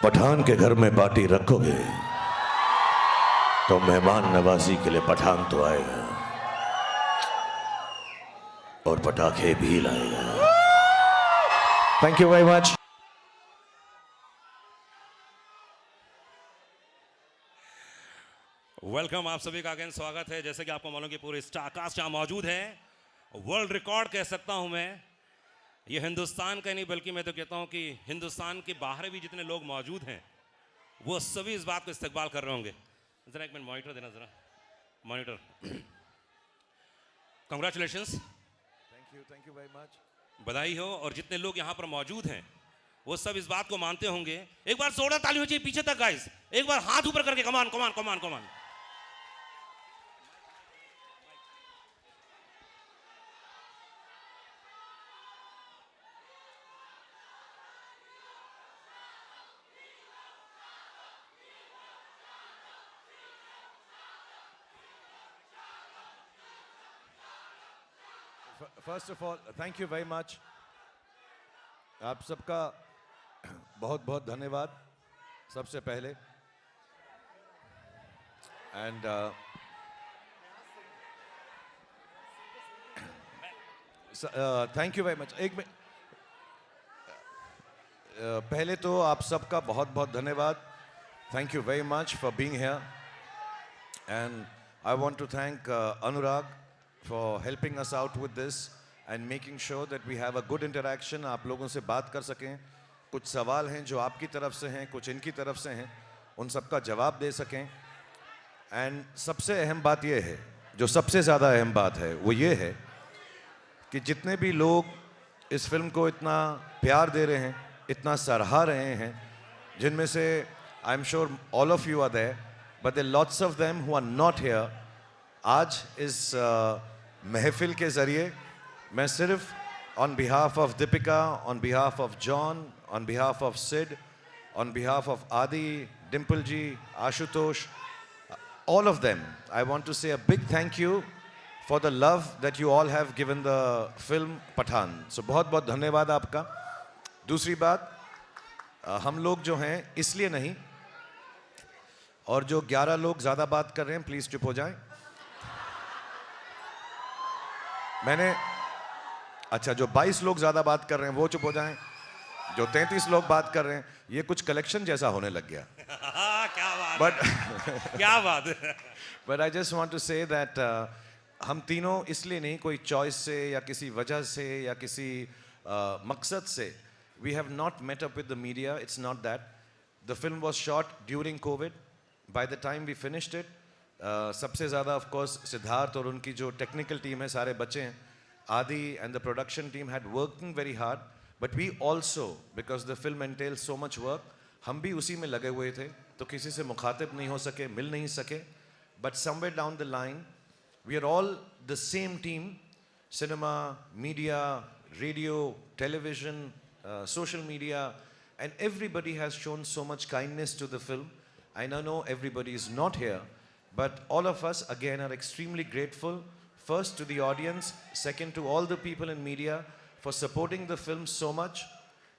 पठान के घर में पार्टी रखोगे तो मेहमान नवाजी के लिए पठान तो आएगा और पटाखे भी लाएगा। Thank you very much. Welcome, आप सभी का अगेन स्वागत है। जैसे कि आपको मालूम कि पूरे स्टार कास्ट यहाँ मौजूद है। वर्ल्ड रिकॉर्ड कह सकता हूँ मैं, ये हिंदुस्तान का नहीं बल्कि मैं तो कहता हूँ कि हिंदुस्तान के बाहर भी जितने लोग मौजूद हैं वो सभी इस बात को इस्तकबाल कर रहे होंगे। ज़रा एक मिनट मॉनिटर देना, ज़रा monitor. Congratulations, thank you very much. बधाई हो। और जितने लोग यहाँ पर मौजूद हैं वो सब इस बात को मानते होंगे। एक बार जोरदार ताली हो चाहिए पीछे तक गाइस, एक बार हाथ ऊपर करके come on come on come on come on. First of all thank you very much. आप सबका बहुत बहुत धन्यवाद सबसे पहले। And thank you very much. एक मिनट, पहले तो आप सबका बहुत बहुत धन्यवाद। Thank you very much for being here and I want to thank Anurag for helping us out with this and making sure that we have a good interaction। आप लोगों से बात कर सकें, कुछ सवाल हैं जो आपकी तरफ से हैं, कुछ इनकी तरफ से हैं, उन सबका जवाब दे सकें। एंड सबसे अहम बात यह है, जो सबसे ज़्यादा अहम बात है वो ये है कि जितने भी लोग इस फिल्म को इतना प्यार दे रहे हैं, इतना सराहा रहे हैं, जिनमें से I am sure all of you are there but there lots of them who are not here. आज इस महफिल के ज़रिए मैं सिर्फ on behalf of Deepika, on behalf of John, on behalf of Sid, on behalf of Adi, Dimple ji, Ashutosh, all of them, I want to say a big thank you for the love that you all have given the film Pathaan. So बहुत बहुत धन्यवाद आपका। दूसरी बात, हम लोग जो हैं इसलिए नहीं, और जो 11 लोग ज़्यादा बात कर रहे हैं प्लीज़ चुप हो जाएं। अच्छा, जो 22 लोग ज़्यादा बात कर रहे हैं वो चुप हो जाएं। जो 33 लोग बात कर रहे हैं, ये कुछ कलेक्शन जैसा होने लग गया। क्या बात बट क्या बात। But I just want to say that हम तीनों इसलिए नहीं, कोई चॉइस से या किसी वजह से या किसी मकसद से, we have not met up with the media. It's not that. The film was shot during COVID. By the time we finished it, सबसे ज़्यादा ऑफ कोर्स सिद्धार्थ और उनकी जो टेक्निकल टीम है सारे बच्चे हैं, Adi and the production team had working very hard, but we also because the film entail so much work, हम भी उसी में लगे हुए थे, तो किसी से मुखातिब नहीं हो सके, मिल नहीं सके। But somewhere down the line we are all the same team, cinema, media, radio, television, social media, and everybody has shown so much kindness to the film. I know everybody is not here, but all of us again are extremely grateful, first to the audience, second to all the people in media for supporting the film so much,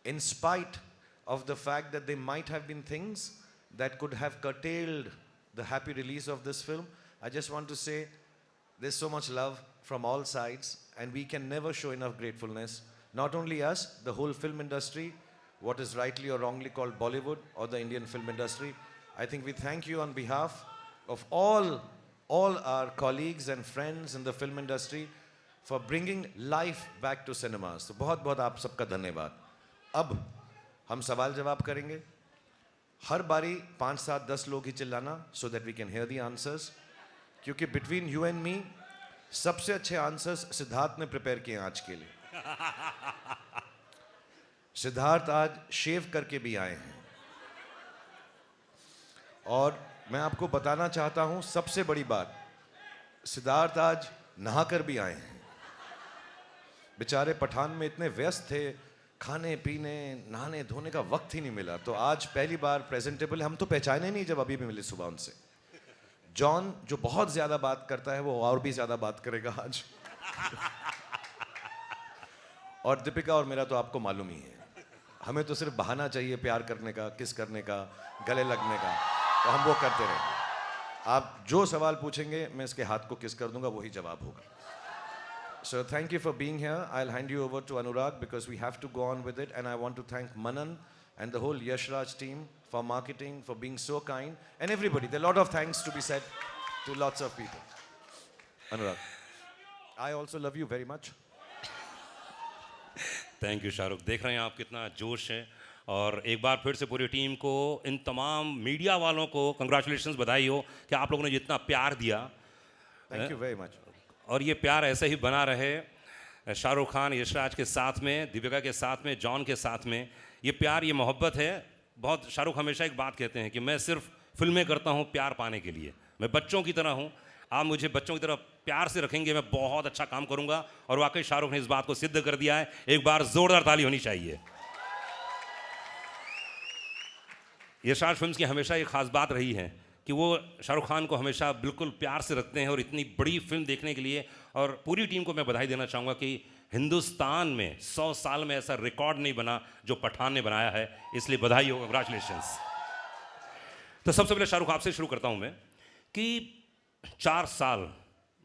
in spite of the fact that there might have been things that could have curtailed the happy release of this film. I just want to say there's so much love from all sides and we can never show enough gratefulness. Not only us, the whole film industry, what is rightly or wrongly called Bollywood or the Indian film industry. I think we thank you on behalf of all our colleagues and friends in the film industry for bringing life back to cinemas. So बहुत बहुत आप सबका धन्यवाद। अब हम सवाल जवाब करेंगे। हर बारी 5, 7, 10 लोग ही चिल्लाना so that we can hear the answers, क्योंकि between you and me सबसे अच्छे आंसर्स सिद्धार्थ ने प्रिपेयर किए हैं आज के लिए। सिद्धार्थ आज शेव करके भी आए हैं और मैं आपको बताना चाहता हूं सबसे बड़ी बात, सिद्धार्थ आज नहाकर भी आए हैं। बेचारे पठान में इतने व्यस्त थे, खाने पीने नहाने धोने का वक्त ही नहीं मिला, तो आज पहली बार प्रेजेंटेबल। हम तो पहचाने नहीं जब अभी भी मिले सुबह उनसे। जॉन जो बहुत ज्यादा बात करता है वो और भी ज्यादा बात करेगा आज। और दीपिका और मेरा तो आपको मालूम ही है। हमें तो सिर्फ बहाना चाहिए प्यार करने का, किस करने का, गले लगने का, तो हम वो करते रहेंगे। आप जो सवाल पूछेंगे मैं इसके हाथ को किस कर दूंगा, वही जवाब होगा। So thank you for being here. I'll hand you over to Anurag because we have to go on with it. And I want to thank Manan and the whole Yashraj team for marketing, for being so kind. And everybody, there are a lot of thanks to be said to lots of people. Anurag, I also love you very much. Thank you Shahrukh. देख रहे हैं आप कितना जोश है, और एक बार फिर से पूरी टीम को, इन तमाम मीडिया वालों को कंग्रेचुलेशंस, बधाई हो कि आप लोगों ने जितना प्यार दिया। Thank you very much. और ये प्यार ऐसे ही बना रहे शाहरुख खान, यशराज के साथ में, दीपिका के साथ में, जॉन के साथ में। ये प्यार, ये मोहब्बत है। बहुत शाहरुख हमेशा एक बात कहते हैं कि मैं सिर्फ फिल्में करता हूँ प्यार पाने के लिए, मैं बच्चों की तरह हूँ, आप मुझे बच्चों की तरह प्यार से रखेंगे, मैं बहुत अच्छा काम करूँगा। और वाकई शाहरुख ने इस बात को सिद्ध कर दिया है। एक बार जोरदार ताली होनी चाहिए। यशराज फिल्म्स की हमेशा एक खास बात रही है कि वो शाहरुख खान को हमेशा बिल्कुल प्यार से रखते हैं, और इतनी बड़ी फिल्म देखने के लिए, और पूरी टीम को मैं बधाई देना चाहूँगा कि हिंदुस्तान में 100 साल में ऐसा रिकॉर्ड नहीं बना जो पठान ने बनाया है, इसलिए बधाई हो, कंग्रेचुलेशंस। तो सबसे पहले शाहरुख आपसे शुरू करता हूँ मैं कि 4 साल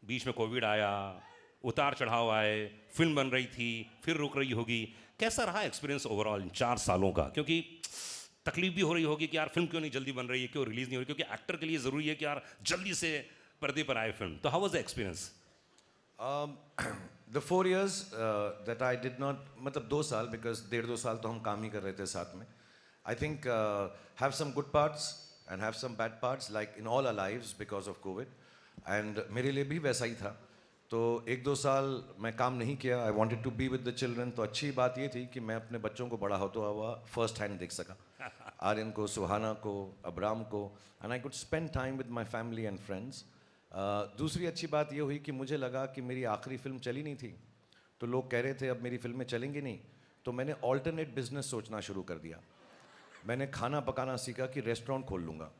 बीच में कोविड आया, उतार चढ़ाव आए, फिल्म बन रही थी, फिर रुक रही होगी, कैसा रहा एक्सपीरियंस ओवरऑल इन 4 सालों का? क्योंकि तकलीफ भी हो रही होगी कि यार फिल्म क्यों नहीं जल्दी बन रही है, क्यों रिलीज नहीं हो रही, क्योंकि एक्टर के लिए ज़रूरी है कि यार जल्दी से पर्दे पर आए फिल्म। तो how was the experience? The 4 years that I did not, मतलब 2 साल, because 1.5-2 साल तो हम काम ही कर रहे थे साथ में. I think have some good parts and have some bad parts, like in all our lives because of COVID. And मेरे लिए भी वैसा ही था. तो 1-2 साल मैं काम नहीं किया. I wanted to be with the children. तो अच्छी बात ये थी कि मैं अपने बच्चों को बड़ा होता हुआ फर्स्ट हैंड देख सका. आर्यन को, सुहाना को, अब्राम को, and I could spend time with my family and friends. दूसरी अच्छी बात ये हुई कि मुझे लगा कि मेरी आखिरी फिल्म चली नहीं थी, तो लोग कह रहे थे अब मेरी फिल्में चलेंगी नहीं, तो मैंने ऑल्टरनेट बिजनेस सोचना शुरू कर दिया. मैंने खाना पकाना सीखा कि रेस्टोरेंट खोल लूँगा,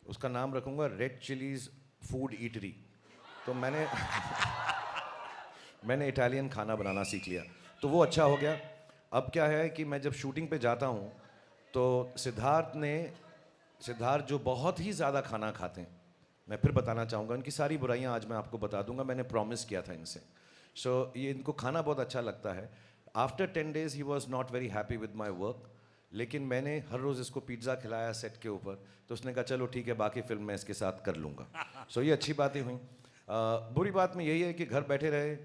उसका नाम रखूँगा रेड चिलीज़ फूड ईटरी. तो मैंने इटालियन खाना बनाना सीख लिया, तो वो अच्छा हो गया. अब क्या है कि मैं जब शूटिंग पे जाता हूँ तो सिद्धार्थ जो बहुत ही ज़्यादा खाना खाते हैं, मैं फिर बताना चाहूँगा, इनकी सारी बुराइयाँ आज मैं आपको बता दूँगा, मैंने प्रॉमिस किया था इनसे. सो ये इनको खाना बहुत अच्छा लगता है. After 10 days he was not very happy with my work, लेकिन मैंने हर रोज़ इसको पिज़्ज़ा खिलाया सेट के ऊपर, तो उसने कहा चलो ठीक है, बाकी फिल्म मैं इसके साथ कर लूँगा. सो ये अच्छी बातें हुई. बुरी बात में यही है कि घर बैठे रहे.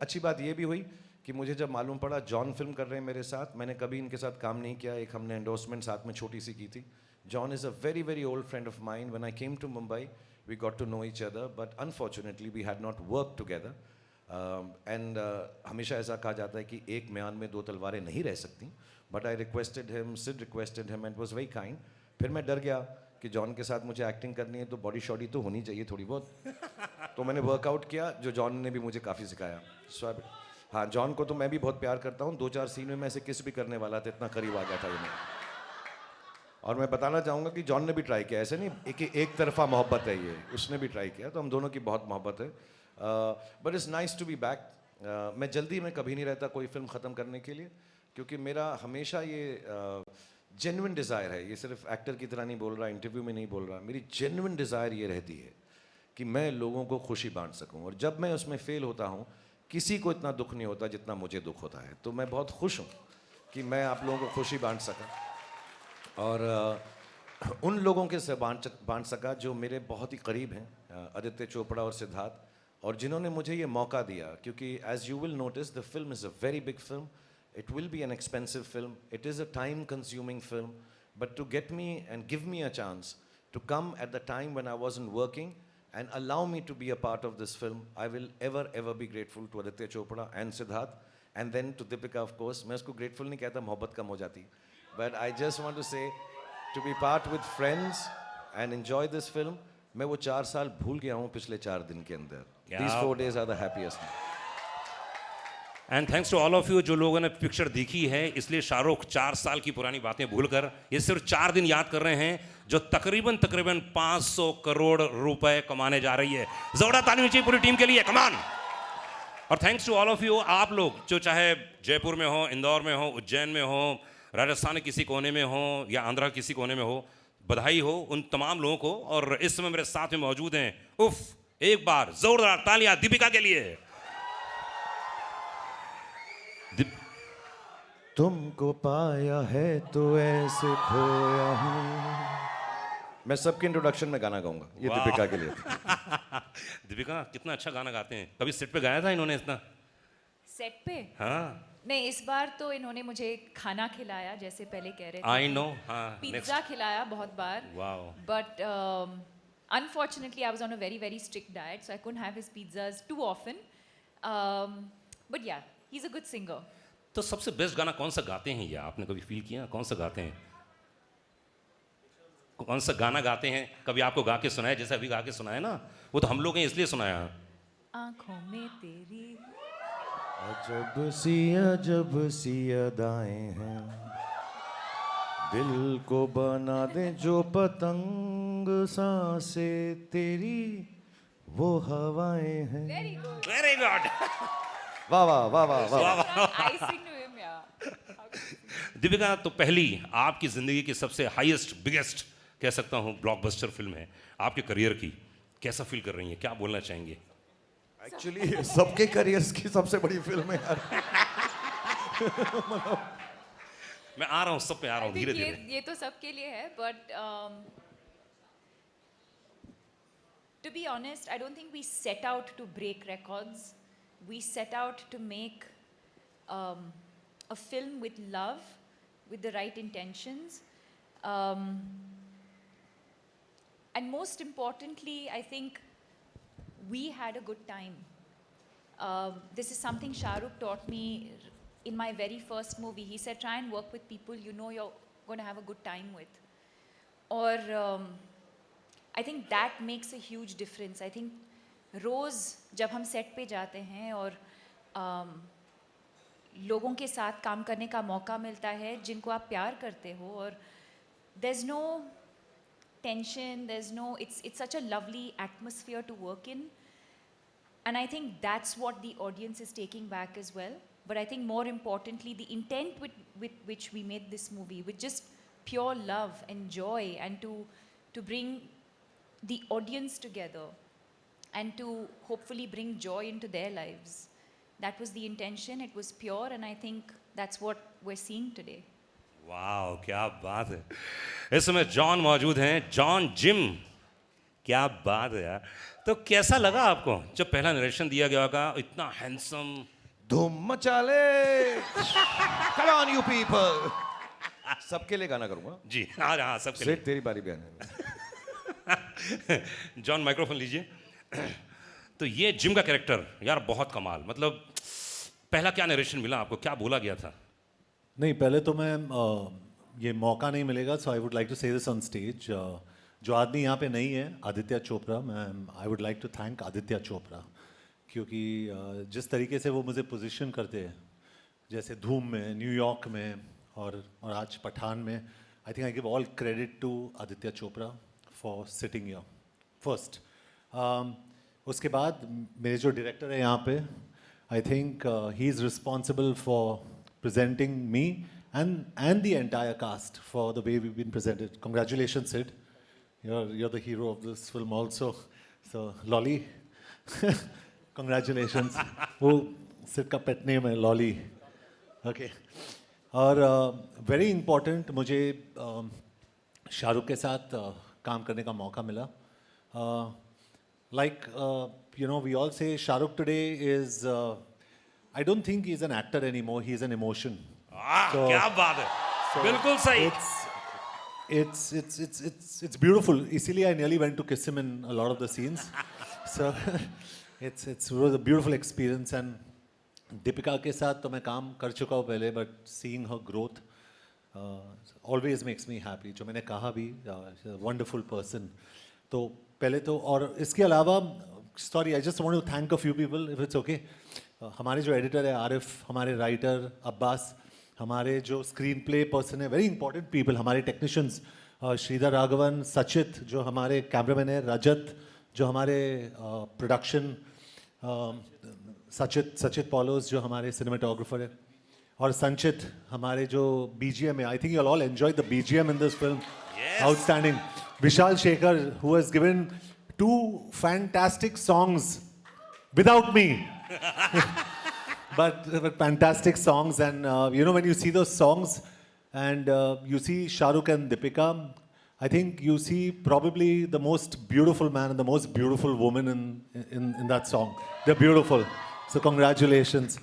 अच्छी बात ये भी हुई कि मुझे जब मालूम पड़ा जॉन फिल्म कर रहे हैं मेरे साथ, मैंने कभी इनके साथ काम नहीं किया, एक हमने एंडोर्समेंट साथ में छोटी सी की थी. John is a very, very old friend of mine. When I came to Mumbai, we got to know each other, but unfortunately we had not worked together. And हमेशा ऐसा कहा जाता है कि एक म्यान में 2 तलवारें नहीं रह सकती. But I requested him, Sid requested him, and was very kind. फिर मैं डर गया कि जॉन के साथ मुझे एक्टिंग करनी है तो बॉडी शॉडी तो होनी चाहिए थोड़ी बहुत. तो मैंने वर्कआउट किया, जो जॉन ने भी मुझे काफ़ी सिखाया. So हाँ, जॉन को तो मैं भी बहुत प्यार करता हूँ. 2-4 सीन में मैं ऐसे किस भी करने वाला था, इतना करीब आ गया था ये. और मैं बताना चाहूँगा कि जॉन ने भी ट्राई किया, ऐसे नहीं एक तरफा मोहब्बत है ये, उसने भी ट्राई किया, तो हम दोनों की बहुत मोहब्बत है. But it's nice to be back. मैं जल्दी में कभी नहीं रहता कोई फिल्म ख़त्म करने के लिए, क्योंकि मेरा हमेशा ये जेन्युइन डिज़ायर है. ये सिर्फ एक्टर की तरह नहीं बोल रहा, इंटरव्यू में नहीं बोल रहा, मेरी जेन्युइन डिज़ायर ये रहती है कि मैं लोगों को खुशी बांट सकूँ. और जब मैं उसमें फ़ेल होता हूँ, किसी को इतना दुख नहीं होता जितना मुझे दुख होता है. तो मैं बहुत खुश हूँ कि मैं आप लोगों को खुशी बांट सका, और उन लोगों के से बांट सका जो मेरे बहुत ही करीब हैं, आदित्य चोपड़ा और सिद्धार्थ, और जिन्होंने मुझे ये मौका दिया. क्योंकि as you will notice the film is a very big film. It will be an expensive film. It is a time consuming film. But to get me and give me a chance to come at the time when I wasn't working and allow me to be a part of this film, I will ever be grateful to Aditya Chopra and Siddharth, and then to Deepika, of course. मैं उसको grateful नहीं कहता, मोहब्बत कम हो जाती. But I just want to say, to be part with friends and enjoy this film, मैं वो 4 साल भूल गया हूँ पिछले 4 दिन के अंदर. These 4 days are the happiest. And thanks to all of you जो लोगों ने पिक्चर देखी है. इसलिए शाहरुख 4 साल की पुरानी बातें भूलकर ये सिर्फ 4 दिन याद कर रहे हैं, जो तकरीबन 500 करोड़ रुपए कमाने जा रही है. जोरदार ताली चाहिए पूरी टीम के लिए. कमान. और thanks to all of you, आप लोग जो चाहे जयपुर में हो, इंदौर में हो, उज्जैन में हो, राजस्थान के किसी कोने में हो या आंध्रा के किसी कोने में हो, बधाई हो उन तमाम लोगों को। और इस समय मेरे साथ में मौजूद हैं, उफ, एक बार जोरदार तालियां दीपिका के लिए। तुमको पाया है तो ऐसे खोया हूँ। मैं सबके इंट्रोडक्शन में गाना गाऊंगा, ये वाह। दीपिका के लिए। दीपिका कितना अच्छा गाना गाते हैं, कभी सेट पे गाया था इन्होंने इतना? सेट पे हाँ, नहीं, इस बार तो इन्होंने मुझे खाना खिलाया, जैसे पहले कह रहे थे। I know. हाँ, पिज्जा खिलाया बहुत बार। Wow. But unfortunately I was on a very very strict diet, so I couldn't have his pizzas too often. But yeah, he's a good singer. तो सबसे बेस्ट गाना कौन सा गाते हैं ये, आपने कभी फील किया कौन सा गाते हैं? कौन सा गाना गाते हैं, कभी आपको गा के सुनाया? जैसे अभी गा के सुनाया ना, वो तो हम लोग हैं इसलिए सुनाया। आंखों में तेरी अजब सी अदाएं हैं, दिल को बना दे जो पतंग, सांसें तेरी वो हवाएं हैं। very good. Very good. वाह वाह वाह वाह वाह। I sing to him, yeah. Deepika, तो पहली आपकी जिंदगी की सबसे हाईएस्ट बिगेस्ट कह सकता हूँ ब्लॉकबस्टर फिल्म है आपके करियर की, कैसा फील कर रही हैं, क्या बोलना चाहेंगे? एक्चुअली सबके करियर्स की सबसे बड़ी फिल्म है यार। मैं आ रहा हूँ, सब पे आ रहा I हूँ think धीरे धीरे। ये तो सबके लिए है, but to be honest, I don't think we set out to break records. We set out to make a film with love, with the right intentions. And most importantly, I think we had a good time. This is something Shah Rukh taught me in my very first movie. He said, try and work with people you know you're going to have a good time with. Or I think that makes a huge difference. I think रोज़ जब हम set पे जाते हैं और लोगों के साथ काम करने का मौका मिलता है जिनको आप प्यार करते हो, और there's no tension, there's no, it's such a lovely atmosphere to work in, and I think that's what the audience is taking back as well. But I think more importantly, the intent with which we made this movie, with just pure love and joy, and to bring the audience together and to hopefully bring joy into their lives. That was the intention. It was pure, and I think that's what we're seeing today. वाह, क्या बात है। इस समय John मौजूद हैं, John gym, क्या बात है यार। तो कैसा लगा आपको जब पहला नरेशन दिया गया होगा, इतना हैंडसम? धूम मचा ले, come on you people। सबके लिए गाना करूंगा जी हाँ हाँ, सबके लिए। सेठ तेरी बारी भी आने। जॉन माइक्रोफोन लीजिए। तो ये जिम का कैरेक्टर यार बहुत कमाल, मतलब पहला क्या नरेशन मिला आपको, क्या बोला गया था? नहीं, पहले तो मैं ये मौका नहीं मिलेगा, so I would like to say this on stage. जो आदमी यहाँ पे नहीं है, आदित्य चोपड़ा, मैं I would like to thank Aditya Chopra, क्योंकि जिस तरीके से वो मुझे पोजीशन करते हैं, जैसे धूम में, न्यूयॉर्क में और आज पठान में, I think I give all credit to Aditya Chopra for sitting here first. उसके बाद मेरे जो डायरेक्टर है यहाँ पे, I think he is responsible for presenting me and the entire cast for the way we've been presented. Congratulations, Sid. You're the hero of this film also. So Lolly, congratulations. वो Sid का pet name है Lolly. Okay. और very important, मुझे शाहरुख के साथ काम करने का मौका मिला. Like you know, we all say Shahrukh today is. I don't think he's an actor anymore. He's an emotion. क्या बात है, बिल्कुल सही। It's beautiful. इसीलिए I nearly went to kiss him in a lot of the scenes. So it was a beautiful experience. And Deepika के साथ तो मैं काम कर चुका हूँ पहले, but seeing her growth always makes me happy. जो मैंने कहा भी, she's a wonderful person. तो पहले तो, और इसके अलावा, sorry, I just want to thank a few people, if it's okay. हमारे जो एडिटर है आरिफ, हमारे राइटर अब्बास, हमारे जो स्क्रीन प्ले पर्सन है, वेरी इंपॉर्टेंट पीपल, हमारे टेक्नीशियंस श्रीधर राघवन, सचित जो हमारे कैमरामैन है, रजत जो हमारे प्रोडक्शन सचित पॉलोस जो हमारे सिनेमाटोग्राफर है, और संचित हमारे जो BGM है. आई think you all enjoyed the BGM in this film. Outstanding. Vishal Shekhar, who has given 2 fantastic songs without me. but fantastic songs, and you know, when you see those songs and you see Shah Rukh and Deepika, I think you see probably the most beautiful man and the most beautiful woman in that song. They're beautiful. So congratulations.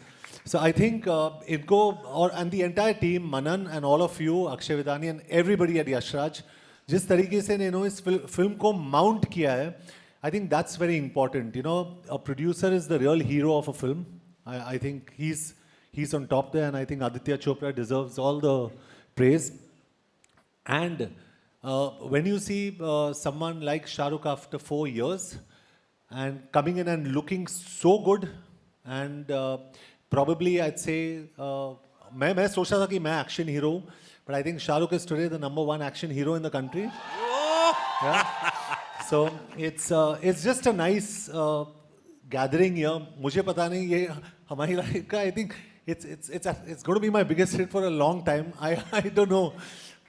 So I think Inko and the entire team, Manan and all of you, Akshay Vidani and everybody at Yashraj, जिस तरीके से इन्होंने इस film को mount किया है, I think that's very important. You know, a producer is the real hero of a film. I think he's on top there, and I think Aditya Chopra deserves all the praise. And when you see someone like Shah Rukh after 4 years and coming in and looking so good, and probably I'd say मैं सोच रहा था कि मैं action hero हूँ, but I think Shah Rukh is today the #1 action hero in the country. Yeah. So it's just a nice gathering here. मुझे पता नहीं ये हमारी लाइफ का, I think it's going to be my biggest hit for a long time. I don't know,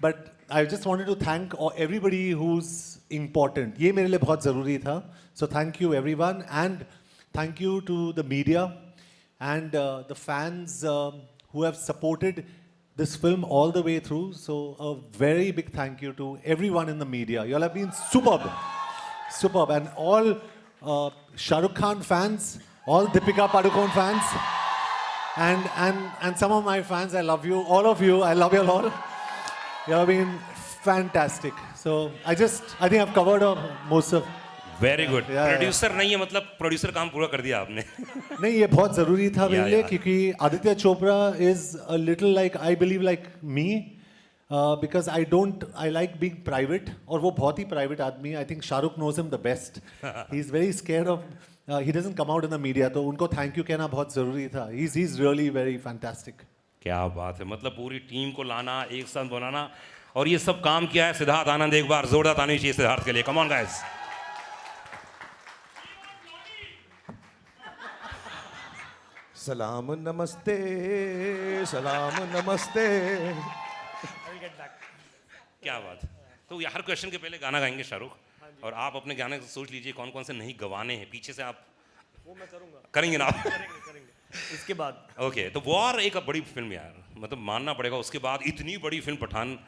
but I just wanted to thank everybody who's important. ये मेरे लिए बहुत ज़रूरी था. So thank you everyone, and thank you to the media and the fans who have supported this film all the way through. So a very big thank you to everyone in the media. You all have been superb. And all Shah Rukh Khan fans, all Deepika Padukone fans, and some of my fans, I love you, all of you, I love you all. You have been fantastic. So I think I've covered most of. Very good. Yeah, producer नहीं है मतलब producer काम पूरा कर दिया आपने. नहीं, ये बहुत ज़रूरी था मेरे लिए, yeah. क्योंकि Aditya Chopra is a little like, I believe like me, because I like being private, और वो बहुत ही private आदमी है. I think Shahrukh knows him the best. He's very scared of, he doesn't come out in the media, तो उनको thank you कहना बहुत ज़रूरी था. He's really very fantastic. क्या बात है, मतलब पूरी टीम को लाना, एक साथ बनाना, और ये सब काम किया है सिद्धार्थ आनंद. एक बार जोरदार ताली चाहिए सिद्धार्थ के लिए. Come on guys. सलाम नमस्ते, सलाम नमस्ते. क्या बात. तो ये हर क्वेश्चन के पहले गाना गाएंगे शाहरुख, और आप अपने गाने को सोच लीजिए कौन कौन से नहीं गवाने हैं. पीछे से आप वो मैं करूँगा. करेंगे ना आप? करेंगे इसके बाद. ओके. तो वॉर एक बड़ी फिल्म यार, मतलब मानना पड़ेगा. उसके बाद इतनी बड़ी फिल्म पठान,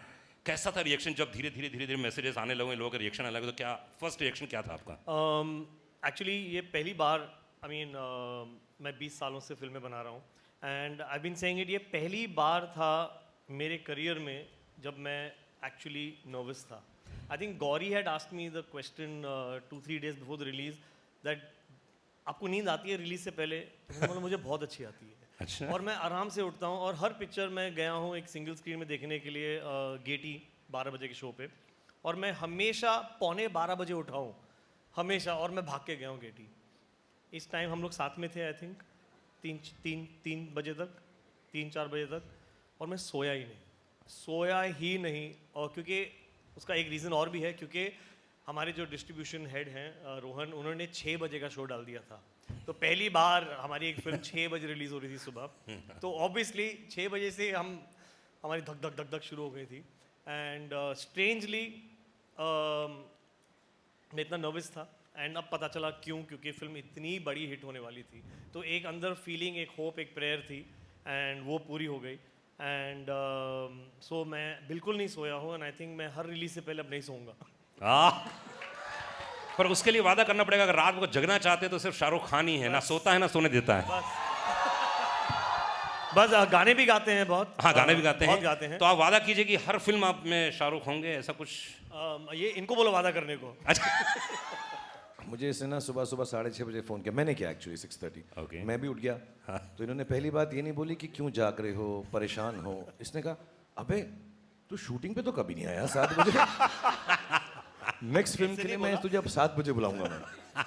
कैसा था रिएक्शन जब धीरे धीरे मैसेजेस आने लगे, लोगों के रिएक्शन आने लगे, तो क्या फर्स्ट रिएक्शन क्या था आपका? एक्चुअली ये पहली बार, आई मीन मैं 20 सालों से फिल्में बना रहा हूँ, and I been saying it, ये पहली बार था मेरे करियर में जब मैं एक्चुअली नर्वस था. I think Gauri had asked me the question 2-3 days before the release that आपको नींद आती है रिलीज से पहले? मैंने बोला मुझे बहुत अच्छी आती है. अच्छा. और मैं आराम से उठता हूँ, और हर पिक्चर मैं गया हूँ एक सिंगल स्क्रीन में देखने के लिए गेटी 12 बजे के शो पे, और मैं हमेशा 11:45 बजे उठा हूँ हमेशा, और मैं भाग के गया हूँ गेटी. इस टाइम हम लोग साथ में थे, आई थिंक 3 बजे तक, 3-4 बजे तक, और मैं सोया ही नहीं. और क्योंकि उसका एक रीज़न और भी है, क्योंकि हमारे जो डिस्ट्रीब्यूशन हेड हैं रोहन, उन्होंने 6 बजे का शो डाल दिया था. तो पहली बार हमारी एक फिल्म 6 बजे रिलीज़ हो रही थी सुबह, तो ऑब्वियसली 6 बजे से हमारी धक धक शुरू हो गई थी. एंड स्ट्रेंजली मैं इतना नर्वस था, एंड अब पता चला क्यों, क्योंकि फिल्म इतनी बड़ी हिट होने वाली थी. तो एक अंदर फीलिंग, एक होप, एक प्रेयर थी, एंड वो पूरी हो गई. एंड सो मैं बिल्कुल नहीं सोया हूँ, एंड आई थिंक मैं हर रिलीज से पहले अब नहीं सोऊंगा. पर उसके लिए वादा करना पड़ेगा, अगर रात को जगना चाहते हैं तो सिर्फ शाहरुख खान ही है, ना सोता है ना सोने देता है. बस गाने भी गाते हैं बहुत. हाँ, गाने भी गाते हैं. तो आप वादा कीजिए कि हर फिल्म आप में शाहरुख होंगे, ऐसा कुछ. ये इनको बोलो वादा करने को. अच्छा. मुझे इसने ना सुबह 6:30 बजे फ़ोन किया. मैंने किया एक्चुअली 6:30. Okay. मैं भी उठ गया. तो इन्होंने पहली बात ये नहीं बोली कि क्यों जाग रहे हो, परेशान हो. इसने कहा अबे तू शूटिंग पे तो कभी नहीं आया 7 बजे. नेक्स्ट फिल्म के लिए मैं तुझे अब 7 बजे बुलाऊंगा मैं.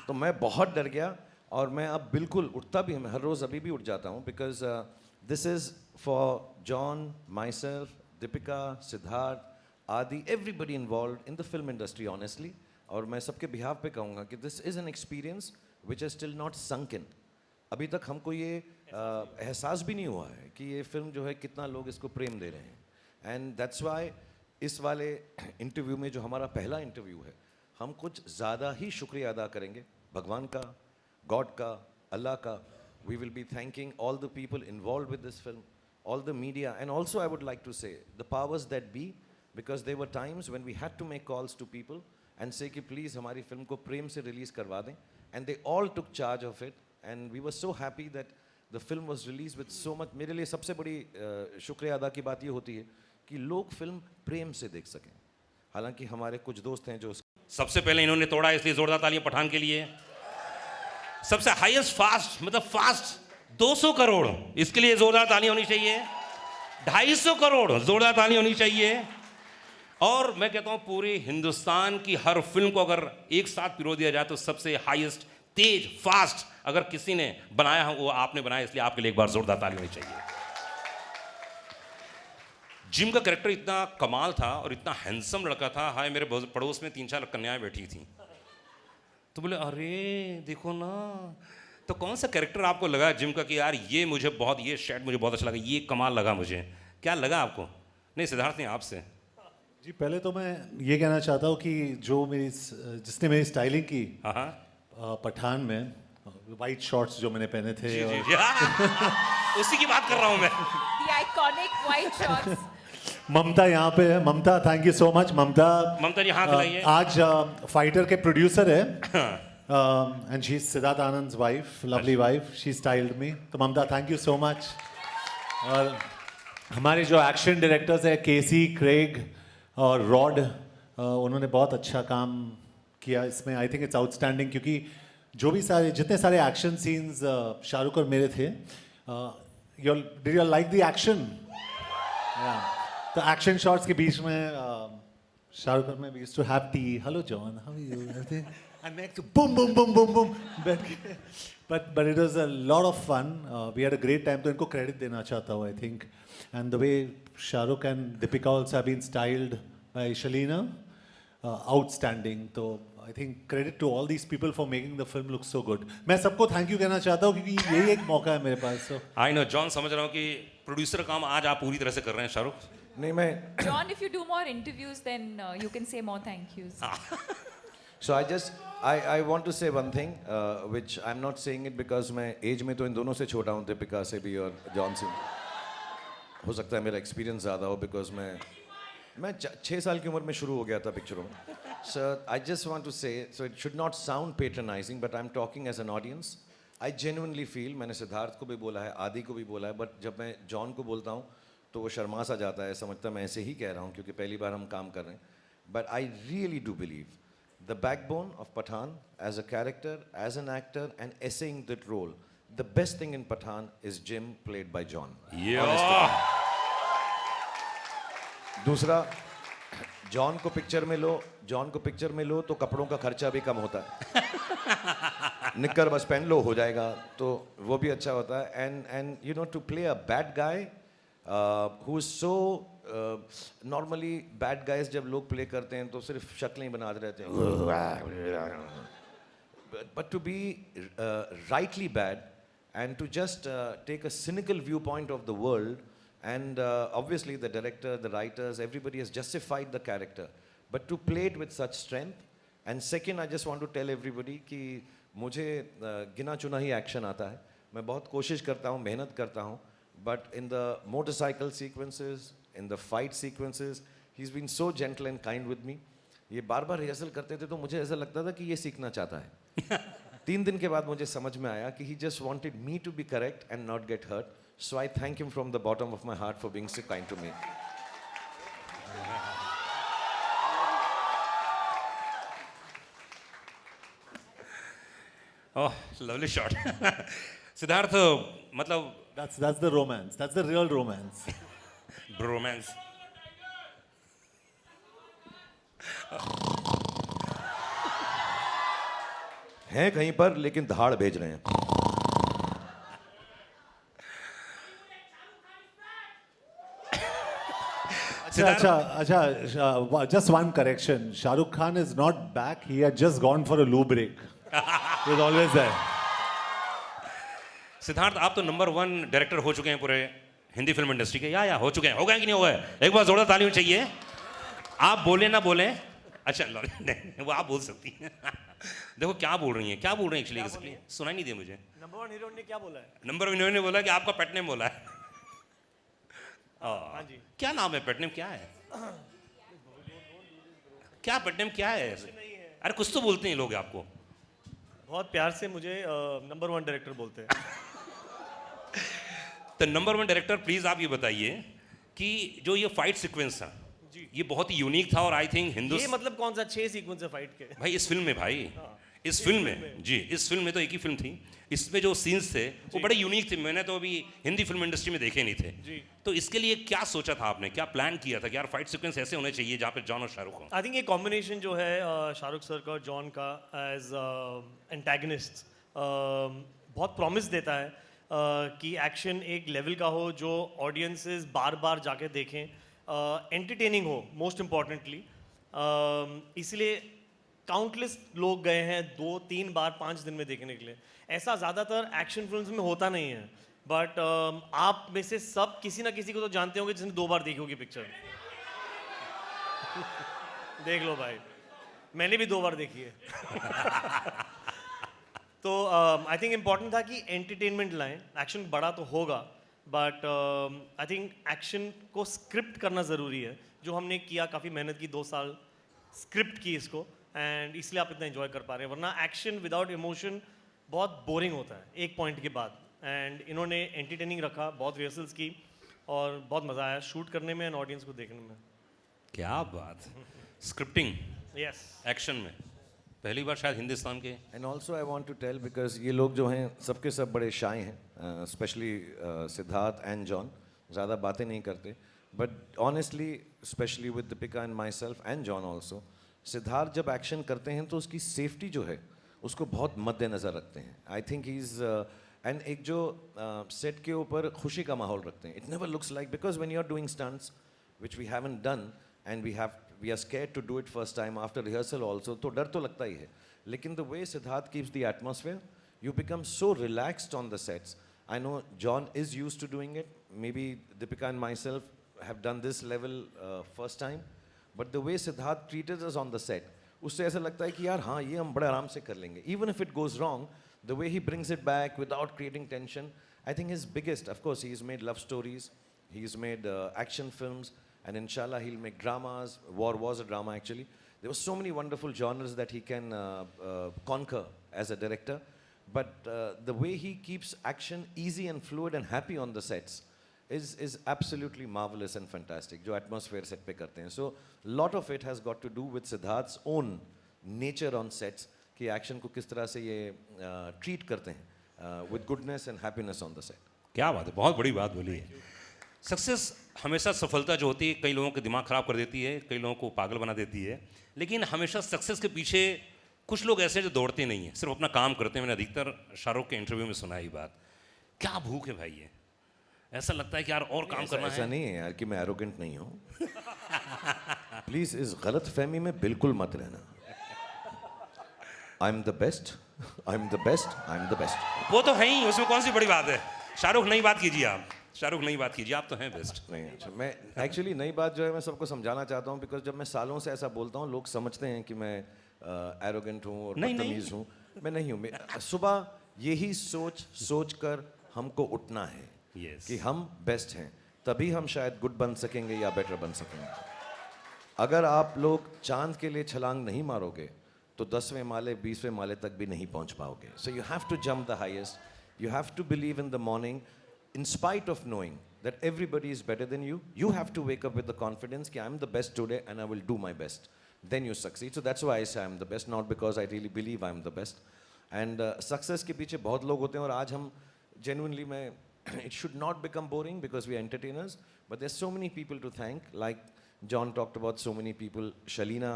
तो मैं बहुत डर गया, और मैं अब बिल्कुल उठता भी, मैं हर रोज़ अभी भी उठ जाता हूँ, because this is for John, myself, Deepika, Siddharth, आदि, everybody involved in the film industry honestly. और मैं सबके बिहाफ पे कहूँगा कि this is an experience which is still not sunk in. अभी तक हमको ये एहसास भी नहीं हुआ है कि ये फिल्म जो है कितना लोग इसको प्रेम दे रहे हैं। एंड दैट्स वाई इस वाले इंटरव्यू में जो हमारा पहला इंटरव्यू है, हम कुछ ज़्यादा ही शुक्रिया अदा करेंगे भगवान का, गॉड का, अल्लाह का। We will be thanking all the people involve with this film, all the media, and also I would like to say the powers that be, because there were times when we had to make calls to people and say कि please हमारी film को प्रेम से release करवा दें, and they all took charge of it, and we were so happy that the film was released with so much। मेरे लिए सबसे बड़ी शुक्रिया अदा की बात ये होती है कि लोग फिल्म प्रेम से देख सकें। हालांकि हमारे कुछ दोस्त हैं जो सबसे पहले इन्होंने तोड़ा, इसलिए जोरदार तालियां पठान के लिए। सबसे हाईएस्ट फास्ट, मतलब फास्ट 200 करोड़, इसके लिए जोरदार ताली होनी चाहिए। 250 करोड़, जोरदार ताली होनी चाहिए। और मैं कहता हूं पूरे हिंदुस्तान की हर फिल्म को अगर एक साथ पिरो दिया जाए तो सबसे हाईएस्ट, तेज, फास्ट अगर किसी ने बनाया हो वो आपने बनाया, इसलिए आपके लिए एक बार जोरदार ताली होनी चाहिए। जिम का कैरेक्टर इतना कमाल था और इतना हैंडसम लड़का था। हाय, मेरे पड़ोस में 3-4 कन्याएं बैठी थी, तो बोले अरे देखो ना, तो कौन सा कैरेक्टर आपको लगा जिम का कि यार ये मुझे बहुत, ये शेड मुझे बहुत अच्छा लगा, ये कमाल लगा मुझे? क्या लगा आपको? नहीं सिद्धार्थ, नहीं आपसे। जी पहले तो मैं ये कहना चाहता हूँ कि जो जिसने मेरी स्टाइलिंग की पठान में, वाइट शॉर्ट्स जो मैंने पहने थे, जी, जी, उसी की बात कर रहा हूँ मैं। The iconic white shorts. ममता यहाँ पे है। ममता, थैंक यू सो मच। ममता जी हाथ मिलाइए। आज फाइटर के प्रोड्यूसर है, and she's Siddharth Anand's wife, lovely wife. She styled me. तो ममता, thank you so much. और हमारे जो एक्शन डायरेक्टर्स है, केसी, क्रेग और रॉड, उन्होंने बहुत अच्छा काम किया इसमें। आई थिंक इट्स आउटस्टैंडिंग, क्योंकि जो भी जितने सारे एक्शन सीन्स शाहरुख और मेरे थे, did you like the action? तो एक्शन शॉट्स के बीच में शाहरुख और मैं we used to have tea, hello John, how are you, and next boom boom boom boom boom, but it was a lot of fun. We had a great time. तो इनको credit देना चाहता हूँ, I think, and the way Shahrukh and Deepika also have been styled by Shalina, outstanding. तो I think credit to all these people for making the film look so good. मैं सबको thank you कहना चाहता हूँ क्योंकि यही एक मौका है मेरे पास। So I know, जॉन, समझ रहा हूँ कि प्रोड्यूसर काम आज आप पूरी तरह से कर रहे हैं शाहरुख। नहीं, मैं John, if you do more interviews, then you can say more thank yous. So I want to say one thing, which I'm not saying it because मैं एज में तो इन दोनों से छोटा हूँ, दीपिका से भी और जॉन से। हो सकता है मेरा एक्सपीरियंस ज़्यादा हो, बिकॉज मैं 6 साल की उम्र में शुरू हो गया था पिक्चरों में। So I just want to say, so it should not sound patronizing, but I'm talking as an audience. I genuinely feel, मैंने सिद्धार्थ को भी बोला है, आदि को भी बोला है, बट जब मैं जॉन को बोलता हूँ तो वो शर्मा सा जाता है, समझता मैं ऐसे ही कह रहा हूँ क्योंकि पहली बार हम काम कर रहे हैं। But I really do believe the backbone of Pathan as a character, as an actor, and essaying that role, the best thing in Pathan is Jim, played by John. Yeah. दूसरा, जॉन को picture में लो तो कपड़ों का खर्चा भी कम होता है। निक्कर बस पहन लो, हो जाएगा, तो वो भी अच्छा होता है। And you know, to play a bad guy who is so, normally bad guys जब लोग प्ले करते हैं तो सिर्फ शक्लें ही बनाते रहते हैं, but to be rightly bad and to just take a cynical viewpoint of the world, and obviously the director, the writers, everybody has justified the character, but to play it with such strength. And second, I just want to tell everybody कि मुझे गिना चुना ही action आता है, मैं बहुत कोशिश करता हूँ, मेहनत करता हूँ, but in the motorcycle sequences, in the fight sequences, he's been so gentle and kind with me. ये बार बार रिहर्सल करते थे तो मुझे ऐसा लगता था कि ये सीखना चाहता है। 3 दिन के बाद मुझे समझ में आया कि he just wanted me to be correct and not get hurt. So I thank him from the bottom of my heart for being so kind to me. Oh, lovely shot. Siddharth, मतलब that's the romance. That's the real romance. Bromance. हैं कहीं पर लेकिन धाड़ भेज रहे हैं। अच्छा, just one correction. Shahrukh Khan is not back. He had just gone for a loo break. He was always there. Siddharth आप तो नंबर 1 डायरेक्टर हो चुके हैं पूरे हिंदी फिल्म इंडस्ट्री के, या हो चुके हैं, हो गए कि नहीं हो गए? एक बार जोरदार तालियां चाहिए। आप बोले ना बोले, अच्छा नहीं वो आप बोल सकती हैं। देखो क्या बोल रही हैं, क्या बोल रही हैं एक्चुअली, सुनाई नहीं दिया मुझे। नंबर 1 हीरो ने क्या बोला है? नंबर 1 ने बोला कि आपका पेट नेम बोला है। हाँ जी। क्या नाम है, पेट नेम क्या है? क्या पेट नेम क्या है? अरे कुछ तो बोलते हैं लोग आपको। बहुत प्यार से मुझे नंबर 1 डायरेक्टर बोलते हैं। तो नंबर 1 डायरेक्टर प्लीज आप ये बताइए कि जो ये फाइट सीक्वेंस था ये बहुत ही यूनिक था, और आई थिंक ये हिंदुस्तान मतलब कौन सा 6 सीक्वेंस है फाइट के? भाई इस फिल्म में, भाई इस फिल्म में जी, इस फिल्म में तो एक ही फिल्म थी, इसमें जो सीन्स थे वो बड़े यूनिक थे, मैंने तो अभी हिंदी फिल्म इंडस्ट्री में देखे नहीं थे जी। तो इसके लिए क्या सोचा था आपने, क्या प्लान किया था कि यार फाइट सीक्वेंस ऐसे होने चाहिए जहाँ पे जॉन और शाहरुख हो? आई थिंक ये कॉम्बिनेशन जो है शाहरुख सर का और जॉन का एज एंटेगनिस्ट बहुत प्रॉमिस देता है कि एक्शन एक लेवल का हो जो ऑडियंसेस बार बार जाके देखें, एंटरटेनिंग हो मोस्ट इम्पॉर्टेंटली। इसलिए काउंटलेस लोग गए हैं 2-3 बार 5 दिन में देखने के लिए। ऐसा ज़्यादातर एक्शन फिल्म्स में होता नहीं है, बट आप में से सब किसी ना किसी को तो जानते होंगे जिसने 2 बार देखी होगी पिक्चर। देख लो भाई, मैंने भी 2 बार देखी है। तो आई थिंक इम्पॉर्टेंट था कि एंटरटेनमेंट लाएं। एक्शन बड़ा तो होगा, बट आई थिंक एक्शन को स्क्रिप्ट करना ज़रूरी है, जो हमने किया। काफ़ी मेहनत की, 2 साल स्क्रिप्ट की इसको, एंड इसलिए आप इतना एंजॉय कर पा रहे हैं। वरना एक्शन विदाउट इमोशन बहुत बोरिंग होता है एक पॉइंट के बाद। एंड इन्होंने एंटरटेनिंग रखा, बहुत रिहर्सल्स की और बहुत मज़ा आया शूट करने में एंड ऑडियंस को देखने में। क्या बात, स्क्रिप्टिंग यस एक्शन में पहली बार शायद हिंदुस्तान के। And also I want to tell because ये लोग जो हैं सबके सब बड़े शाय हैं, स्पेशली सिद्धार्थ एंड जॉन, ज़्यादा बातें नहीं करते, but honestly specially with Deepika and my self and John also, Siddharth जब एक्शन करते हैं तो उसकी सेफ्टी जो है उसको बहुत मद्देनज़र रखते हैं। आई थिंक ही इज़ एंड एक जो सेट के ऊपर खुशी का माहौल रखते हैं। It never looks like, because when you are doing stunts which we haven't done and we are scared to do it first time after rehearsal also, तो डर तो लगता ही है। लेकिन the way Siddharth keeps the atmosphere, you become so relaxed on the sets. I know John is used to doing it. Maybe Deepika and myself have done this level first time. But the way Siddharth treated us on the set, उससे ऐसा लगता है कि यार हाँ ये हम बड़े आराम से कर लेंगे. Even if it goes wrong, the way he brings it back without creating tension, I think his biggest, of course, he's made love stories, he's made action films, and inshallah he'll make dramas. War was a drama actually. There were so many wonderful genres that he can conquer as a director. But the way he keeps action easy and fluid and happy on the sets is absolutely marvelous and fantastic. जो atmosphere set पे करते हैं. So lot of it has got to do with Siddharth's own nature on sets कि action को किस तरह से ये treat करते हैं with goodness and happiness on the set. क्या बात है, बहुत बड़ी बात बोली है। सक्सेस हमेशा, सफलता जो होती है कई लोगों के दिमाग खराब कर देती है, कई लोगों को पागल बना देती है, लेकिन हमेशा सक्सेस के पीछे कुछ लोग ऐसे हैं जो दौड़ते नहीं हैं, सिर्फ अपना काम करते हैं। मैंने अधिकतर शाहरुख के इंटरव्यू में सुना है ये बात। क्या भूख है भाई ये, ऐसा लगता है कि यार और काम करना ऐसा है। नहीं है यार कि मैं एरोगेंट नहीं हूँ। प्लीज इस गलत फहमी में बिल्कुल मत रहना। I am the best, I am the best, I am the best. वो तो है ही, उसमें कौन सी बड़ी बात है। शाहरुख नई बात कीजिए, आप शाहरुख नई बात कीजिए, आप तो हैं बेस्ट। नहीं अच्छा, मैं एक्चुअली नई बात जो है मैं सबको समझाना चाहता हूँ, बिकॉज जब मैं सालों से ऐसा बोलता हूँ लोग समझते हैं कि मैं एरोगेंट हूँ और नहीं, बदतमीज हूँ। मैं नहीं हूँ। सुबह यही सोच कर हमको उठना है Yes. कि हम बेस्ट हैं, तभी हम शायद गुड बन सकेंगे या बेटर बन सकेंगे। अगर आप लोग चांद के लिए छलांग नहीं मारोगे तो 10वें माले 20वें माले तक भी नहीं पहुंच पाओगे। So you have to jump the highest, you have to believe in the morning in spite of knowing that everybody is better than you. You have to wake up with the confidence that I'm the best today and I will do my best. Then you succeed. So that's why I say I'm the best, not because I really believe I'm the best. And success के पीछे बहुत लोग होते हैं और आज हम genuinely it should not become boring because we are entertainers, but there's so many people to thank, like John talked about so many people, Shalina,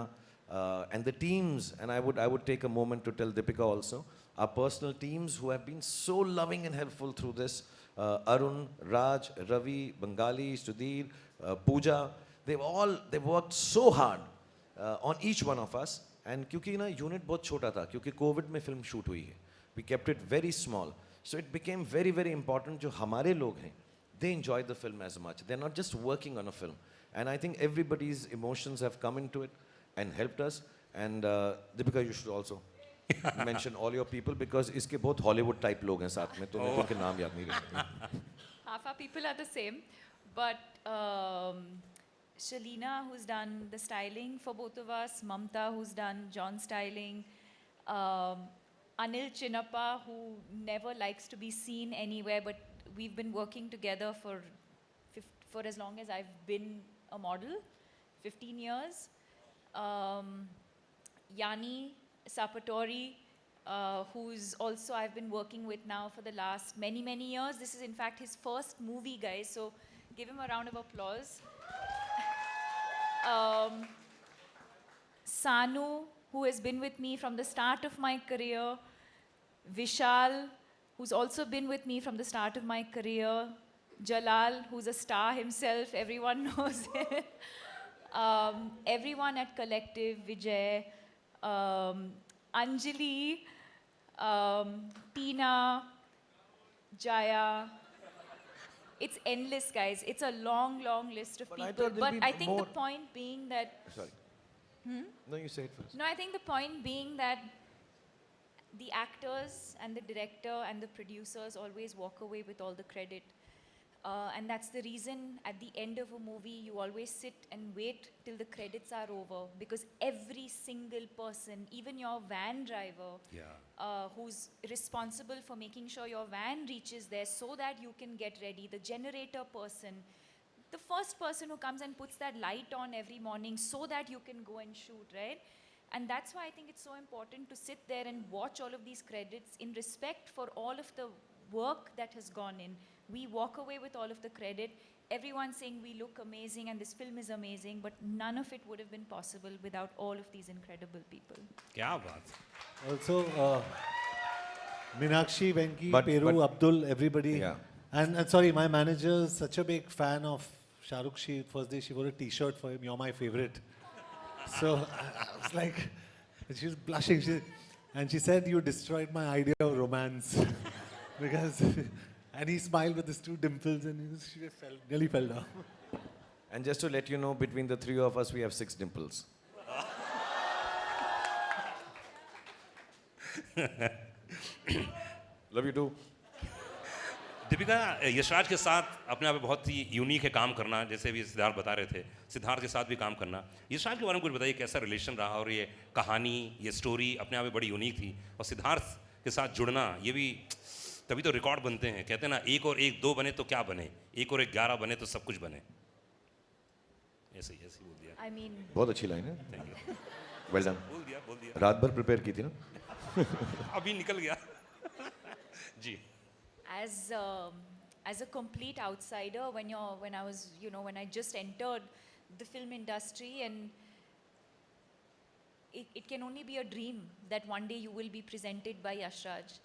and the teams, and I would take a moment to tell Deepika also, our personal teams who have been so loving and helpful through this. Arun, Raj, Ravi, Bengali, Sudhir, Pooja, they've worked so hard on each one of us. And क्योंकि ना unit बहुत छोटा था, क्योंकि Covid में film shoot हुई है, we kept it very small. So it became very, very important जो हमारे लोग हैं, they enjoy the film as much. They're not just working on a film. And I think everybody's emotions have come into it and helped us. And Deepika, you should also mention all your people because इसके बहुत Hollywood type लोग हैं साथ में, तो मेरे को उनके नाम याद नहीं रहते. Half our people are the same, but Shalina, who's done the styling for both of us, Mamta, who's done John's styling, Anil Chinnappa, who never likes to be seen anywhere, but we've been working together for as long as I've been a model, 15 years. Yanni Sapatori, who's also I've been working with now for the last many, many years. This is in fact his first movie, guys, so give him a round of applause. Sanu, who has been with me from the start of my career. Vishal, who's also been with me from the start of my career. Jalal, who's a star himself, everyone knows him. Everyone at Collective, Vijay, Anjali, Tina, Jaya. It's endless, guys. It's a long, long list of But I people. thought there'll But be I think more. the point being that Sorry. No, you say it first. no, I think the point being that the actors and the director and the producers always walk away with all the credit. And that's the reason at the end of a movie, you always sit and wait till the credits are over. Because every single person, even your van driver, who's responsible for making sure your van reaches there so that you can get ready, the generator person, the first person who comes and puts that light on every morning so that you can go and shoot, right? And that's why I think it's so important to sit there and watch all of these credits in respect for all of the work that has gone in. We walk away with all of the credit. Everyone's saying we look amazing and this film is amazing, but none of it would have been possible without all of these incredible people. क्या बात. Also, Meenakshi, Venki, But- Peru, but- Abdul, everybody. Yeah. And sorry, my manager is such a big fan of Shahrukh. First day she wore a T-shirt for him. You're my favorite. So I was like, she was blushing. And she said, you destroyed my idea of romance. Because, and he smiled with his two dimples and she just nearly fell down. And just to let you know, between the three of us, we have 6 dimples. Love you too. Deepika, Yashraj के साथ अपने आप में बहुत ही unique है काम करना, जैसे भी सिद्धार्थ बता रहे थे, सिद्धार्थ के साथ भी काम करना. यशराज के बारे में कुछ बताइए, कैसा रिलेशन रहा और ये कहानी, ये स्टोरी अपने आप में बड़ी यूनिक थी. और सिद्धार्थ के साथ जुड़ना, ये भी तभी तो रिकॉर्ड बनते हैं. कहते हैं ना, 1 और 1 2 बने तो क्या बने, 1 और 1 11 बने तो सब कुछ बने. ऐसे ही बोल दिया. I mean, बहुत अच्छी लाइन है. Thank you. Well done. बोल दिया. रात भर प्रिपेयर की थी ना. अभी निकल गया. जी. as a complete outsider, when I just entered the film industry, and it can only be a dream that one day you will be presented by Yash Raj.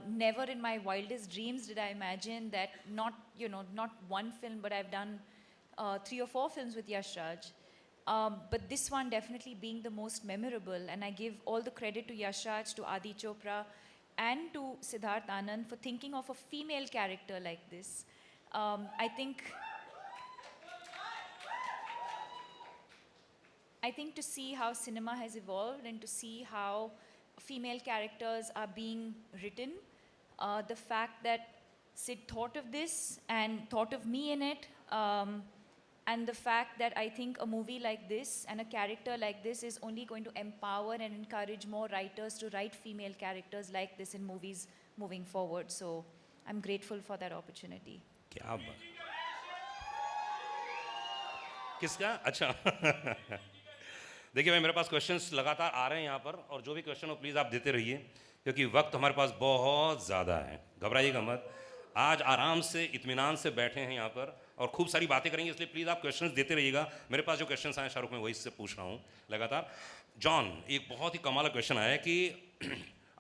Never in my wildest dreams did I imagine that not one film, but I've done 3 or 4 films with Yash Raj. But this one definitely being the most memorable, and I give all the credit to Yash Raj, to Adi Chopra, and to Siddharth Anand for thinking of a female character like this. I think to see how cinema has evolved and to see how female characters are being written, the fact that Sid thought of this and thought of me in it, and the fact that I think a movie like this and a character like this is only going to empower and encourage more writers to write female characters like this in movies moving forward. So I'm grateful for that opportunity. क्या बात. किसका? अच्छा. देखिए भाई, मेरे पास questions लगातार आ रहे हैं यहाँ पर, और जो भी क्वेश्चन हो प्लीज़ आप देते रहिए, क्योंकि वक्त हमारे पास बहुत ज़्यादा है. घबराइएगा मत. आज आराम से इत्मीनान से बैठे हैं यहाँ पर और खूब सारी बातें करेंगे, इसलिए प्लीज़ आप क्वेश्चंस देते रहिएगा. मेरे पास जो क्वेश्चंस आए शाहरुख में वही से पूछ रहा हूँ लगातार. जॉन, एक बहुत ही कमाल का क्वेश्चन आया कि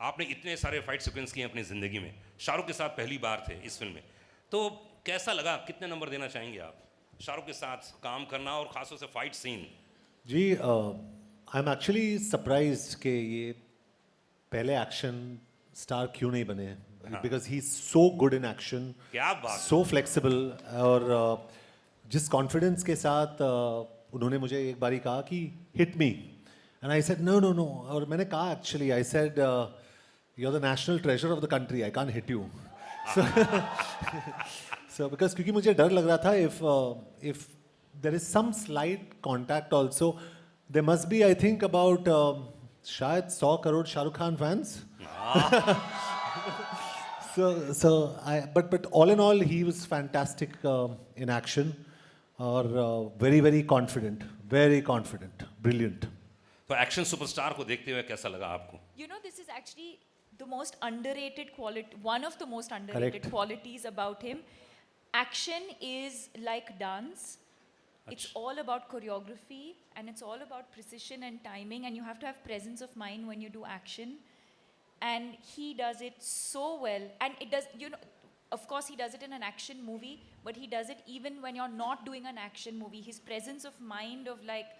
आपने इतने सारे फाइट सीक्वेंस किए अपनी ज़िंदगी में, शाहरुख के साथ पहली बार थे इस फिल्म में, तो कैसा लगा, कितने नंबर देना चाहेंगे आप शाहरुख के साथ काम करना और ख़ासतौर से फाइट सीन? जी, आई एम एक्चुअली सरप्राइज्ड कि ये पहले एक्शन स्टार क्यों नहीं बने. because he's so good in action, क्या बात so flexible, और जिस confidence के साथ उन्होंने मुझे एक बारी कहा कि hit me, and I said no, और मैंने कहा actually, I said you're the national treasure of the country, I can't hit you. So because क्योंकि मुझे डर लग रहा था if there is some slight contact also, there must be, I think, about शायद 100 crore Shahrukh Khan fans. But all in all, he was fantastic in action, और very confident, brilliant. तो action superstar को देखते हुए कैसा लगा आपको? You know, this is actually the most underrated quality, one of the most underrated Correct. qualities about him. Action is like dance. It's all about choreography and it's all about precision and timing, and you have to have presence of mind when you do action. And he does it so well. And it does, you know, of course he does it in an action movie, but he does it even when you're not doing an action movie. His presence of mind, of like,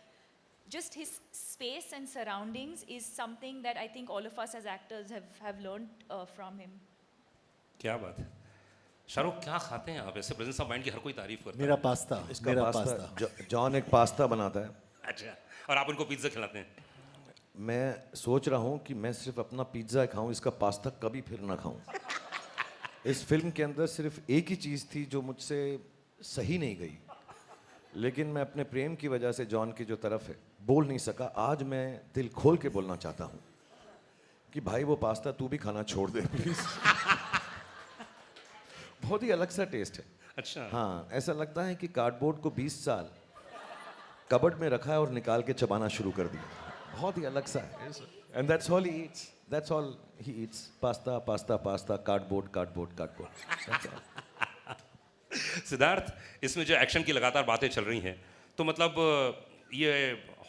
just his space and surroundings is something that I think all of us as actors have learned from him. क्या बात है। शाहरुख, क्या खाते हैं आप? ऐसे presence of mind की हर कोई तारीफ करता मेरा पास्ता, इसका मेरा पास्ता, पास्ता। जॉन एक पास्ता बनाता है। है। अच्छा, और आप उनको पिज्जा खिलाते हैं? मैं सोच रहा हूँ कि मैं सिर्फ अपना पिज्ज़ा खाऊं, इसका पास्ता कभी फिर ना खाऊं। इस फिल्म के अंदर सिर्फ एक ही चीज़ थी जो मुझसे सही नहीं गई, लेकिन मैं अपने प्रेम की वजह से जॉन की जो तरफ है बोल नहीं सका। आज मैं दिल खोल के बोलना चाहता हूँ कि भाई वो पास्ता तू भी खाना छोड़ दे प्लीज। बहुत ही अलग सा टेस्ट है। अच्छा। हाँ, ऐसा लगता है कि कार्डबोर्ड को 20 साल कबर्ड में रखा है और निकाल के चबाना शुरू कर दिया। बहुत ही अलग सा है। And that's all he eats, that's all he eats, pasta pasta pasta, cardboard cardboard cardboard. Siddharth, इसमें जो एक्शन की लगातार बातें चल रही हैं, तो मतलब ये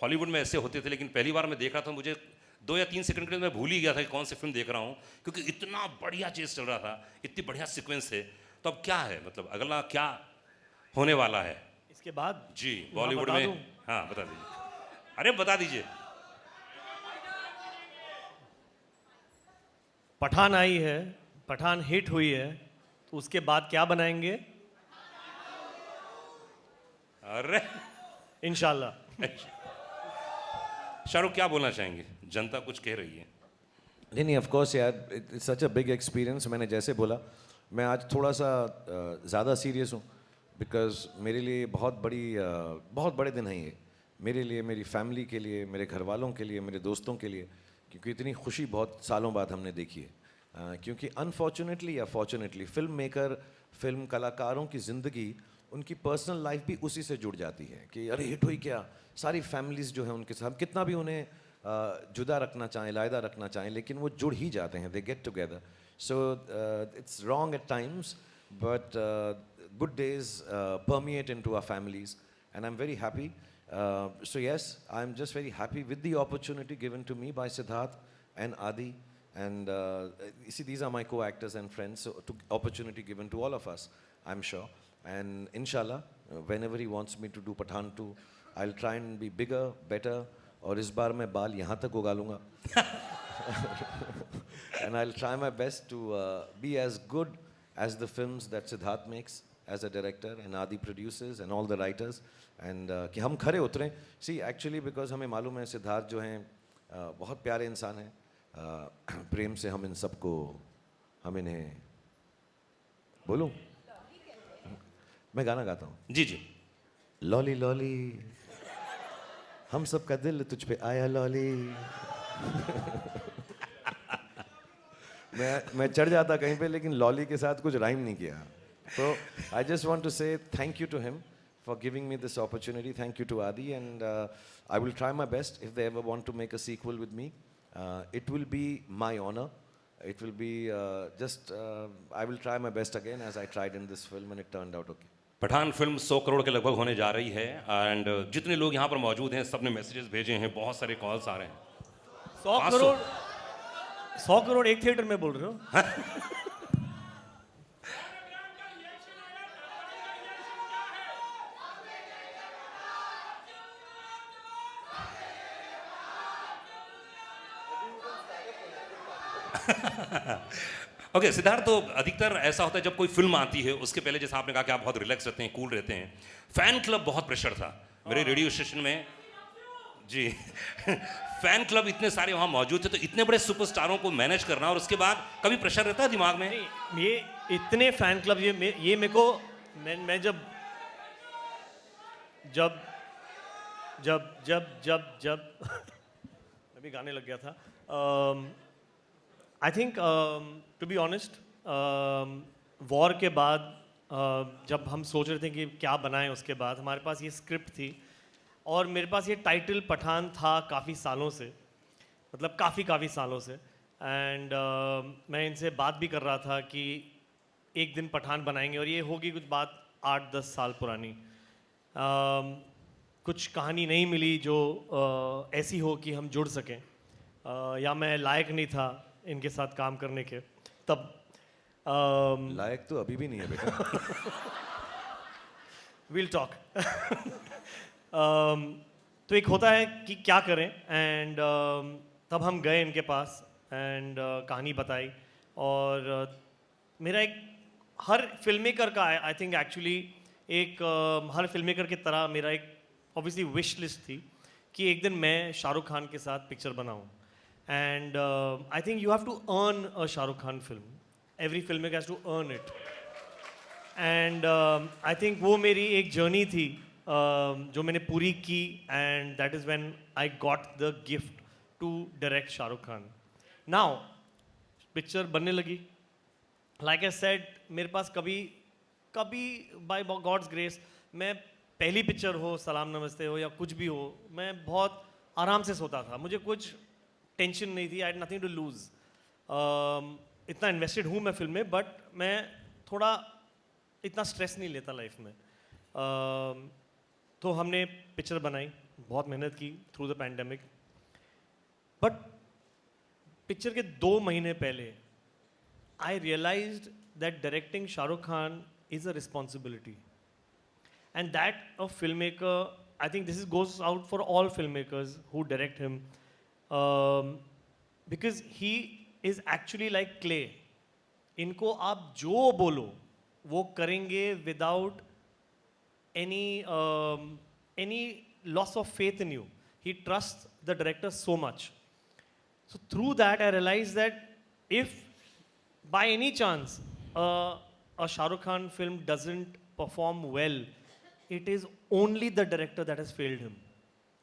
हॉलीवुड में ऐसे होते थे, लेकिन पहली बार मैं देख रहा था, मुझे 2 या 3 सेकंड के लिए मैं भूल ही गया था कि कौन सी फिल्म देख रहा हूँ, क्योंकि इतना बढ़िया चीज़ चल रहा था, इतनी बढ़िया सीक्वेंस है। तो अब क्या है, मतलब अगला क्या होने वाला है इसके बाद? जी हाँ, बॉलीवुड बता में? दूं? हाँ, बता दीजिए। अरे बता दीजिए। पठान आई है, पठान हिट हुई है, तो उसके बाद क्या बनाएंगे? अरे इंशाल्लाह। शाहरुख, क्या बोलना चाहेंगे? जनता कुछ कह रही है। नहीं, ऑफ कोर्स यार, it's such a big experience. मैंने जैसे बोला, मैं आज थोड़ा सा ज़्यादा सीरियस हूँ, बिकॉज मेरे लिए बहुत बड़े दिन हैं ये, मेरे लिए, मेरी फैमिली के लिए, मेरे घर वालों के लिए, मेरे दोस्तों के लिए, क्योंकि इतनी खुशी बहुत सालों बाद हमने देखी है। क्योंकि अनफॉर्चुनेटली या फॉर्चुनेटली फिल्म मेकर, फिल्म कलाकारों की ज़िंदगी, उनकी पर्सनल लाइफ भी उसी से जुड़ जाती है कि अरे हिट हुई क्या। सारी फैमिलीज़ जो हैं उनके साथ कितना भी उन्हें जुदा रखना चाहें, लायदा रखना चाहें, लेकिन वो जुड़ ही जाते हैं, they get together. So it's wrong at times, but good days permeate into our families, and I'm very happy. So yes, I'm just very happy with the opportunity given to me by Siddharth and Adi, and you see, these are my co-actors and friends, so opportunity given to all of us, I'm sure. And inshallah, whenever he wants me to do Pathaan 2, I'll try and be bigger, better, और इस बार मैं बाल यहाँ तक उगा लूँगा। And I'll try my best to be as good as the films that Siddharth makes as a director, and Adi produces, and all the writers, and कि हम खरे उतरें। See, actually because हमें मालूम है सिद्धार्थ जो हैं बहुत प्यारे इंसान हैं, प्रेम से हम इन सबको, हम इन्हें बोलूं, मैं गाना गाता हूँ। जी जी। लॉली लॉली, हम सबका दिल तुझ पे आया लॉली। मैं चढ़ जाता कहीं पे, लेकिन लॉली के साथ कुछ राइम नहीं किया। So I just want to say thank you to him for giving me this opportunity. Thank you to Adi, and I will try my best. If they ever want to make a sequel with me, it will be my honor. It will be I will try my best again as I tried in this film, and it turned out okay. Pathaan film 100 crore के लगभग होने जा रही है, and जितने लोग यहाँ पर मौजूद हैं सबने मैसेजेस भेजे हैं, बहुत सारे कॉल्स आ रहे हैं। 100 करोड़ एक थिएटर में बोल रहे हो? ओके सिद्धार्थ, तो अधिकतर ऐसा होता है जब कोई फिल्म आती है उसके पहले, जैसा आपने कहा कि आप बहुत रिलैक्स रहते हैं, कूल रहते हैं, फैन क्लब बहुत प्रेशर था मेरे रेडियो स्टेशन में जी। फैन क्लब इतने सारे वहाँ मौजूद थे, तो इतने बड़े सुपरस्टारों को मैनेज करना और उसके बाद कभी प्रेशर रहता है दिमाग में? नहीं, ये इतने फैन क्लब, ये मेरे को, मैं जब जब जब जब जब जब मैं भी गाने लग गया था। I think to be honest, War के बाद जब हम सोच रहे थे कि क्या बनाएं, उसके बाद हमारे पास ये स्क्रिप्ट थी और मेरे पास ये टाइटल पठान था काफ़ी सालों से, मतलब काफ़ी सालों से। एंड मैं इनसे बात भी कर रहा था कि एक दिन पठान बनाएंगे, और ये होगी कुछ बात 8-10 साल पुरानी। कुछ कहानी नहीं मिली जो ऐसी हो कि हम जुड़ सकें, या मैं लायक नहीं था इनके साथ काम करने के तब। लायक तो अभी भी नहीं है बेटा। Will talk. तो एक होता है कि क्या करें, एंड तब हम गए इनके पास एंड कहानी बताई। और मेरा एक, हर फिल्म मेकर का आई थिंक एक्चुअली एक हर फिल्म मेकर की तरह मेरा एक ऑब्वियसली विश लिस्ट थी कि एक दिन मैं शाहरुख खान के साथ पिक्चर बनाऊं। And I think you have to earn a Shahrukh Khan film, every film maker has to earn it. And I think वो मेरी एक जर्नी थी जो मैंने पूरी की, and that is when I got the gift to direct Shahrukh Khan. Now picture बनने लगी, लाइक आई सेड, मेरे पास कभी बाय गॉड्स ग्रेस, मैं पहली पिक्चर हो, सलाम नमस्ते हो या कुछ भी हो, मैं बहुत आराम से सोता था, मुझे कुछ टेंशन नहीं थी, I had nothing to lose. इतना इन्वेस्टेड हूँ मैं फिल्म में, बट मैं थोड़ा इतना स्ट्रेस नहीं लेता लाइफ में। तो हमने पिक्चर बनाई, बहुत मेहनत की through the pandemic, but picture के 2 महीने पहले I realised that directing Shahrukh Khan is a responsibility, and that a filmmaker, I think this goes out for all filmmakers who direct him, because he is actually like clay. इनको आप जो बोलो वो करेंगे without any loss of faith in you. He trusts the director so much. So through that I realized that if by any chance a Shahrukh Khan film doesn't perform well, it is only the director that has failed him,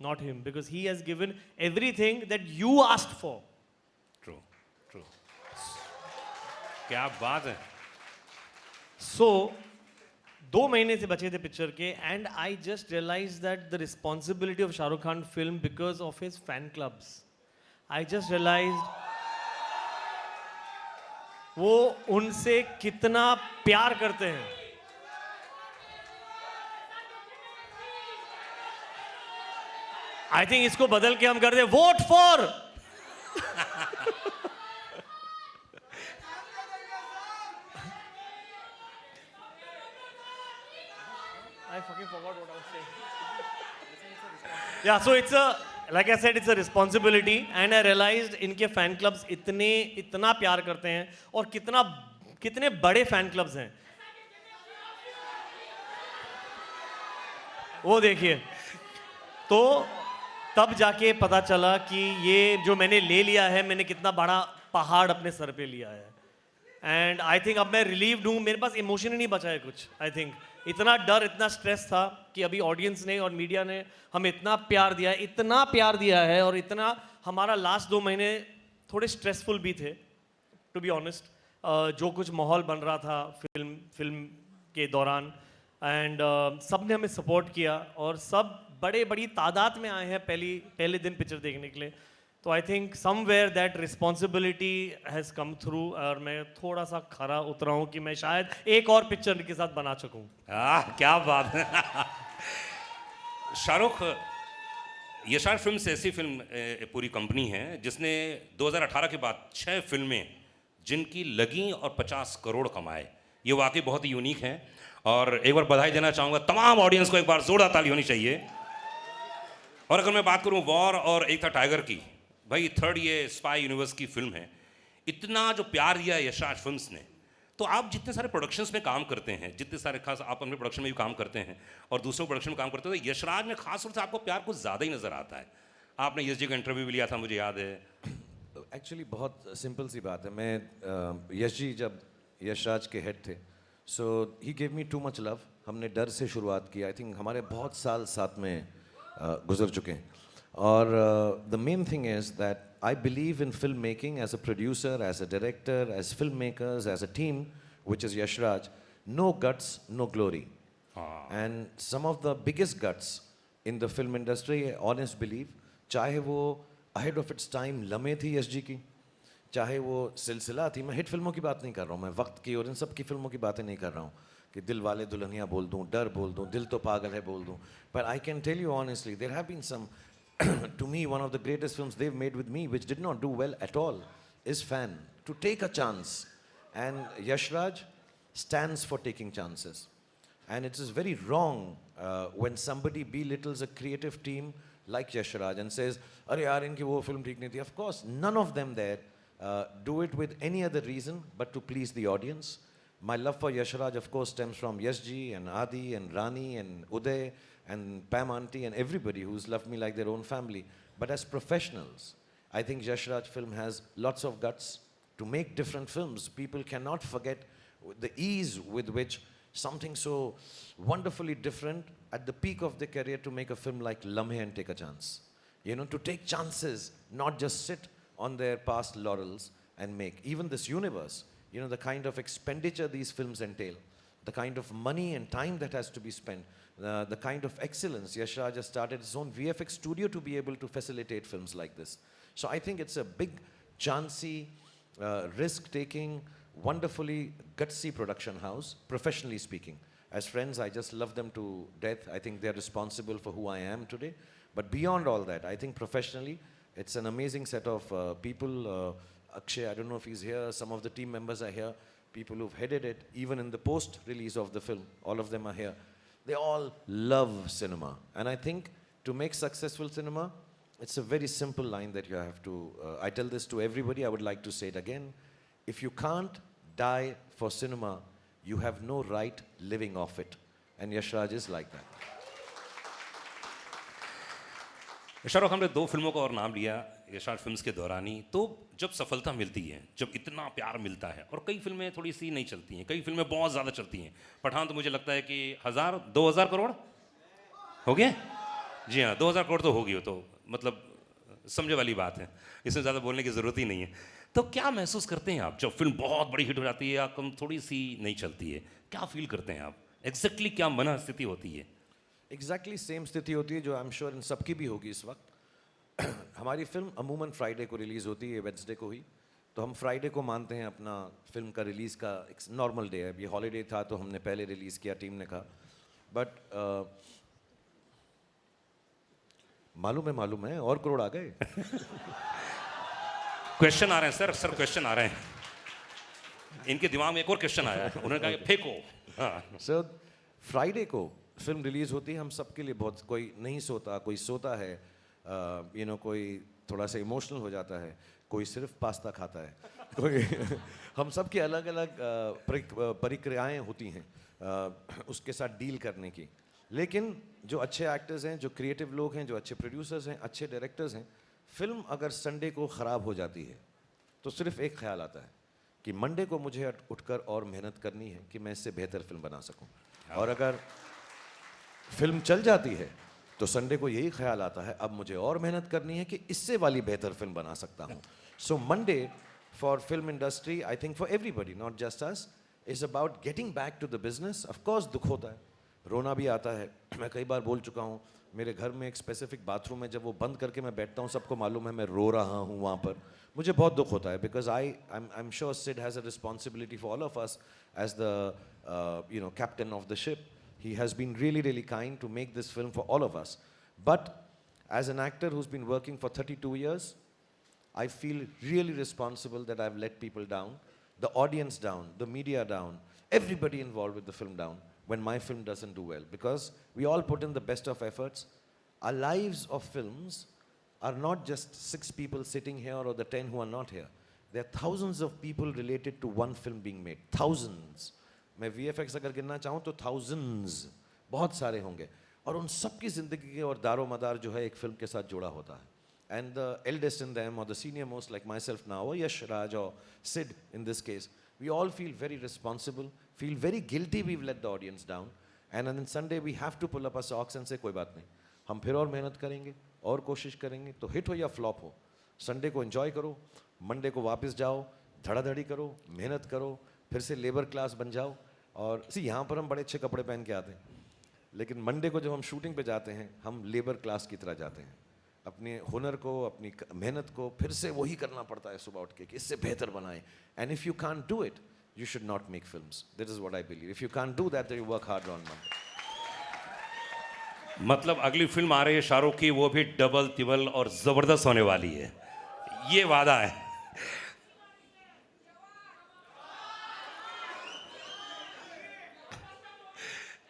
not him, because he has given everything that you asked for. True true, क्या बात है। So 2 महीने से बचे थे picture के, and I just realized that the responsibility of Shahrukh Khan film, because of his fan clubs, I just realized वो उनसे कितना प्यार करते हैं। आई थिंक इसको बदल के हम कर दे, vote for. I fucking forgot what I was saying. Yeah, so it's a, like I said, it's a responsibility, and I realized इनके fan clubs इतना प्यार करते हैं, और कितने बड़े fan clubs हैं वो देखिए। तो तब जाके पता चला कि ये जो मैंने ले लिया है, मैंने कितना बड़ा पहाड़ अपने सर पे लिया है। एंड आई थिंक अब मैं रिलीव्ड हूँ, मेरे पास इमोशन ही नहीं बचा है कुछ। आई थिंक इतना डर, इतना स्ट्रेस था कि अभी ऑडियंस ने और मीडिया ने हमें इतना प्यार दिया है, और इतना हमारा लास्ट 2 महीने थोड़े स्ट्रेसफुल भी थे, टू बी ऑनेस्ट। जो कुछ माहौल बन रहा था फिल्म के दौरान, एंड सब ने हमें सपोर्ट किया, और सब बड़ी तादाद में आए हैं पहले दिन पिक्चर देखने के लिए। तो I think somewhere that responsibility has come through, और मैं थोड़ा सा खरा उतरा हूँ कि मैं शायद एक और पिक्चर के साथ बना सकूँ। क्या बात है। शाहरुख, ये शायद फिल्म से ऐसी फिल्म पूरी कंपनी है जिसने 2018 के बाद 6 फिल्में जिनकी लगी और 50 करोड़ कमाए। ये वाकई बहुत ही यूनिक है, और एक बार बधाई देना चाहूँगा तमाम ऑडियंस को, एक बार जोरदार ताली होनी चाहिए। और अगर मैं बात करूँ वॉर और एक था टाइगर की, भाई 3rd ये स्पाई यूनिवर्स की फिल्म है। इतना जो प्यार दिया है यशराज फिल्म्स ने, तो आप जितने सारे प्रोडक्शंस में काम करते हैं, जितने सारे खास आप अपने प्रोडक्शन में भी काम करते हैं और दूसरों प्रोडक्शन में काम करते हैं, तो यशराज में खास तौर से आपको प्यार कुछ ज़्यादा ही नज़र आता है। आपने यश जी का इंटरव्यू भी लिया था, मुझे याद है। एक्चुअली बहुत सिंपल सी बात है। मैं यश जी जब यशराज के हेड थे, so he gave me too much love. हमने डर से शुरुआत की। आई थिंक हमारे बहुत साल साथ में गुजर चुके हैं। और the main thing is that I believe in filmmaking as a producer, as a director, as filmmakers, as a team, which is Yashraj. No guts, no glory. And some of the biggest guts in the film industry, honest belief, चाहे वो ahead of its time लम्हे थी यश जी की, चाहे वो सिलसिला थी। मैं हिट फिल्मों की बात नहीं कर रहा हूँ, मैं वक्त की और इन सब की फिल्मों की बातें नहीं कर रहा हूँ कि दिल वाले दुल्हनिया बोल दूँ, डर बोल दूँ, दिल तो पागल है बोल दूँ। But I can tell you honestly, there have been some to me, one of the greatest films they've made with me, which did not do well at all, is Fan. To take a chance. And Yashraj stands for taking chances. And it is very wrong when somebody belittles a creative team like Yashraj and says, "Arey yaar, inki wo film theek nahi thi." Of course, none of them there do it with any other reason but to please the audience. My love for Yashraj, of course, stems from Yashji and Adi and Rani and Uday and Pam Auntie and everybody who's loved me like their own family. But as professionals, I think Yashraj film has lots of guts to make different films. People cannot forget the ease with which something so wonderfully different at the peak of their career to make a film like Lamhe and take a chance. You know, to take chances, not just sit on their past laurels and make. Even this universe, you know, the kind of expenditure these films entail, the kind of money and time that has to be spent, the kind of excellence. Yashraj has started his own VFX studio to be able to facilitate films like this. So I think it's a big, chancy, risk-taking, wonderfully gutsy production house, professionally speaking. As friends, I just love them to death. I think they're responsible for who I am today. But beyond all that, I think professionally, it's an amazing set of people. Akshay, I don't know if he's here. Some of the team members are here. People who've headed it, even in the post-release of the film, all of them are here. They all love cinema. And I think to make successful cinema, it's a very simple line that you have to, I tell this to everybody, I would like to say it again. If you can't die for cinema, you have no right living off it. And Yashraj is like that. Shahrukh, हमने 2 फिल्मों का और नाम लिया Yashraj films के दौरान ही। तो जब सफलता मिलती है, जब इतना प्यार मिलता है, और कई फिल्में थोड़ी सी नहीं चलती हैं, कई फिल्में बहुत ज़्यादा चलती हैं। पठान तो मुझे लगता है कि 2000 करोड़ हो गए। जी हाँ, 2000 करोड़ तो होगी, तो मतलब समझे वाली बात है, इसमें ज़्यादा बोलने की ज़रूरत ही नहीं है। तो क्या महसूस करते हैं आप जब फिल्म बहुत बड़ी हिट हो जाती है या कम थोड़ी सी नहीं चलती है? क्या फील करते हैं आप? एग्जैक्टली क्या मन स्थिति होती है? एग्जैक्टली सेम स्थिति होती है जो आई एम श्योर इन सबकी भी होगी इस वक्त। हमारी फिल्म अमूमन फ्राइडे को रिलीज़ होती है, वेडनेसडे को हुई, तो हम फ्राइडे को मानते हैं अपना फिल्म का रिलीज़ का एक नॉर्मल डे है। ये हॉलीडे था तो हमने पहले रिलीज़ किया, टीम ने कहा। बट मालूम है और करोड़ आ गए। क्वेश्चन आ रहे हैं सर क्वेश्चन आ रहे हैं। इनके दिमाग में एक और क्वेश्चन आया है, उन्होंने कहा कि फेंको। हाँ। सर फ्राइडे को फिल्म रिलीज़ होती है, हम सबके लिए बहुत, कोई नहीं सोता, कोई सोता है, कोई थोड़ा सा इमोशनल हो जाता है, कोई सिर्फ पास्ता खाता है, कोई हम सब की अलग अलग प्रक्रियाएं होती हैं उसके साथ डील करने की। लेकिन जो अच्छे एक्टर्स हैं, जो क्रिएटिव लोग हैं, जो अच्छे प्रोड्यूसर्स हैं, अच्छे डायरेक्टर्स हैं, फिल्म अगर संडे को ख़राब हो जाती है तो सिर्फ एक ख्याल आता है कि मंडे को मुझे उठकर और मेहनत करनी है कि मैं इससे बेहतर फिल्म बना सकूं। और अगर फिल्म चल जाती है तो संडे को यही ख्याल आता है अब मुझे और मेहनत करनी है कि इससे वाली बेहतर फिल्म बना सकता हूँ। So Monday for film industry, I think for everybody, not just us, is about getting back to the business. Of course दुख होता है, रोना भी आता है। मैं कई बार बोल चुका हूँ, मेरे घर में एक स्पेसिफिक बाथरूम है, जब वो बंद करके मैं बैठता हूँ सबको मालूम है मैं रो रहा हूँ वहाँ पर, मुझे बहुत दुख होता है। Because I am sure Sid has a responsibility for all of us as the captain of the ship. He has been really, really kind to make this film for all of us. But as an actor who's been working for 32 years, I feel really responsible that I've let people down, the audience down, the media down, everybody involved with the film down when my film doesn't do well. Because we all put in the best of efforts. Our lives of films are not just 6 people sitting here or the 10 who are not here. There are thousands of people related to one film being made. Thousands. मैं VFX अगर गिनना चाहूँ तो thousands, बहुत सारे होंगे. और उन सबकी ज़िंदगी और दारो मदार जो है एक फिल्म के साथ जुड़ा होता है. And the eldest in them, or the senior most, like myself now, or Yash Raj or Sid in this case, we all feel very responsible, feel very guilty we've let the audience down. And then Sunday we have to pull up our socks and say कोई बात नहीं, हम फिर और मेहनत करेंगे और कोशिश करेंगे. तो हिट हो या फ्लॉप हो, संडे को एंजॉय करो, मंडे को वापस जाओ, धड़ाधड़ी करो, मेहनत करो, फिर से लेबर क्लास बन जाओ. और यहाँ पर हम बड़े अच्छे कपड़े पहन के आते हैं, लेकिन मंडे को जब हम शूटिंग पे जाते हैं हम लेबर क्लास की तरह जाते हैं. अपने हुनर को, अपनी मेहनत को फिर से वही करना पड़ता है सुबह उठ के कि इससे बेहतर बनाएं. And if you can't do it, you should not make films. That is what I believe. If you can't do that, then you work harder on Monday. मतलब अगली फिल्म आ रही है शाहरुख की, वो भी डबल तिबल और जबरदस्त होने वाली है, ये वादा है.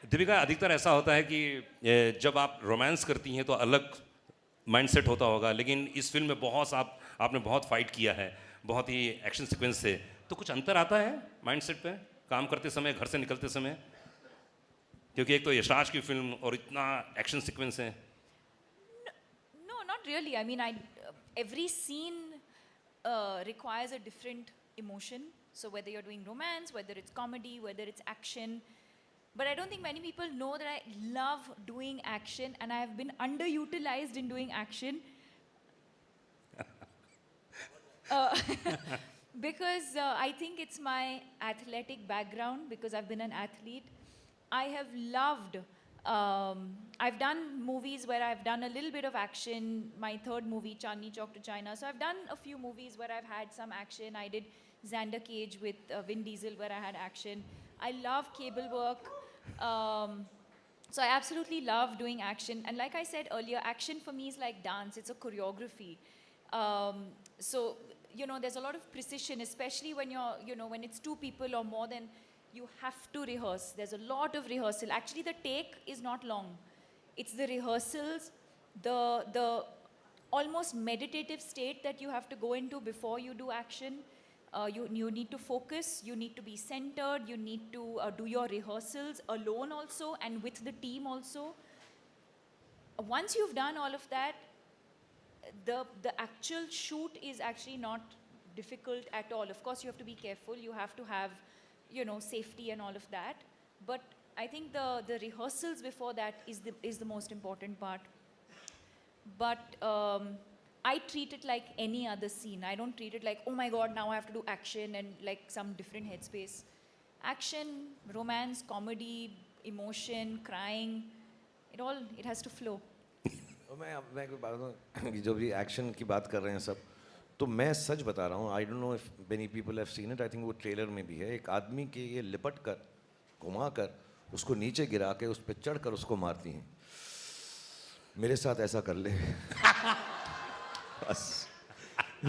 दीपिका, अधिकतर ऐसा होता है कि जब आप रोमांस करती हैं तो अलग माइंडसेट होता होगा, लेकिन इस फिल्म में आपने बहुत फाइट किया है, बहुत ही एक्शन सीक्वेंस से, तो कुछ अंतर आता है माइंडसेट पे काम करते समय, घर से निकलते समय? क्योंकि एक तो यशराज की फिल्म और इतना एक्शन सीक्वेंस है. No, not really. I mean, every scene requires a different emotion. So whether you're doing romance, whether it's comedy, whether it's action, but I don't think many people know that I love doing action and I have been underutilized in doing action. Because I think it's my athletic background, because I've been an athlete. I have loved, I've done movies where I've done a little bit of action. My third movie, Chandni Chowk to China. So I've done a few movies where I've had some action. I did Xander Cage with Vin Diesel where I had action. I love cable work. So I absolutely love doing action. And like I said earlier, action for me is like dance. It's a choreography. So, you know, there's a lot of precision, especially when you're, you know, when it's two people or more than, you have to rehearse. There's a lot of rehearsal. Actually, the take is not long. It's the rehearsals, the almost meditative state that you have to go into before you do action. You need to focus, you need to be centered, you need to do your rehearsals alone also and with the team also. Once you've done all of that, the actual shoot is actually not difficult at all. Of course, you have to be careful. You have to have, you know, safety and all of that. But I think the rehearsals before that is the most important part. But I treat it like any other scene. I don't treat it like, oh my God, now I have to do action and like some different headspace. Action, romance, comedy, emotion, crying, it has to flow. मैं कोई बात बताऊं कि जो भी action की बात कर रहे हैं सब, तो मैं सच बता रहा हूँ. I don't know if many people have seen it. I think वो ट्रेलर में भी है. एक आदमी के ये लिपट कर, घुमा कर, उसको नीचे गिरा के उस पर चढ़ कर उसको मारती हैं. मेरे साथ ऐसा कर ले. बस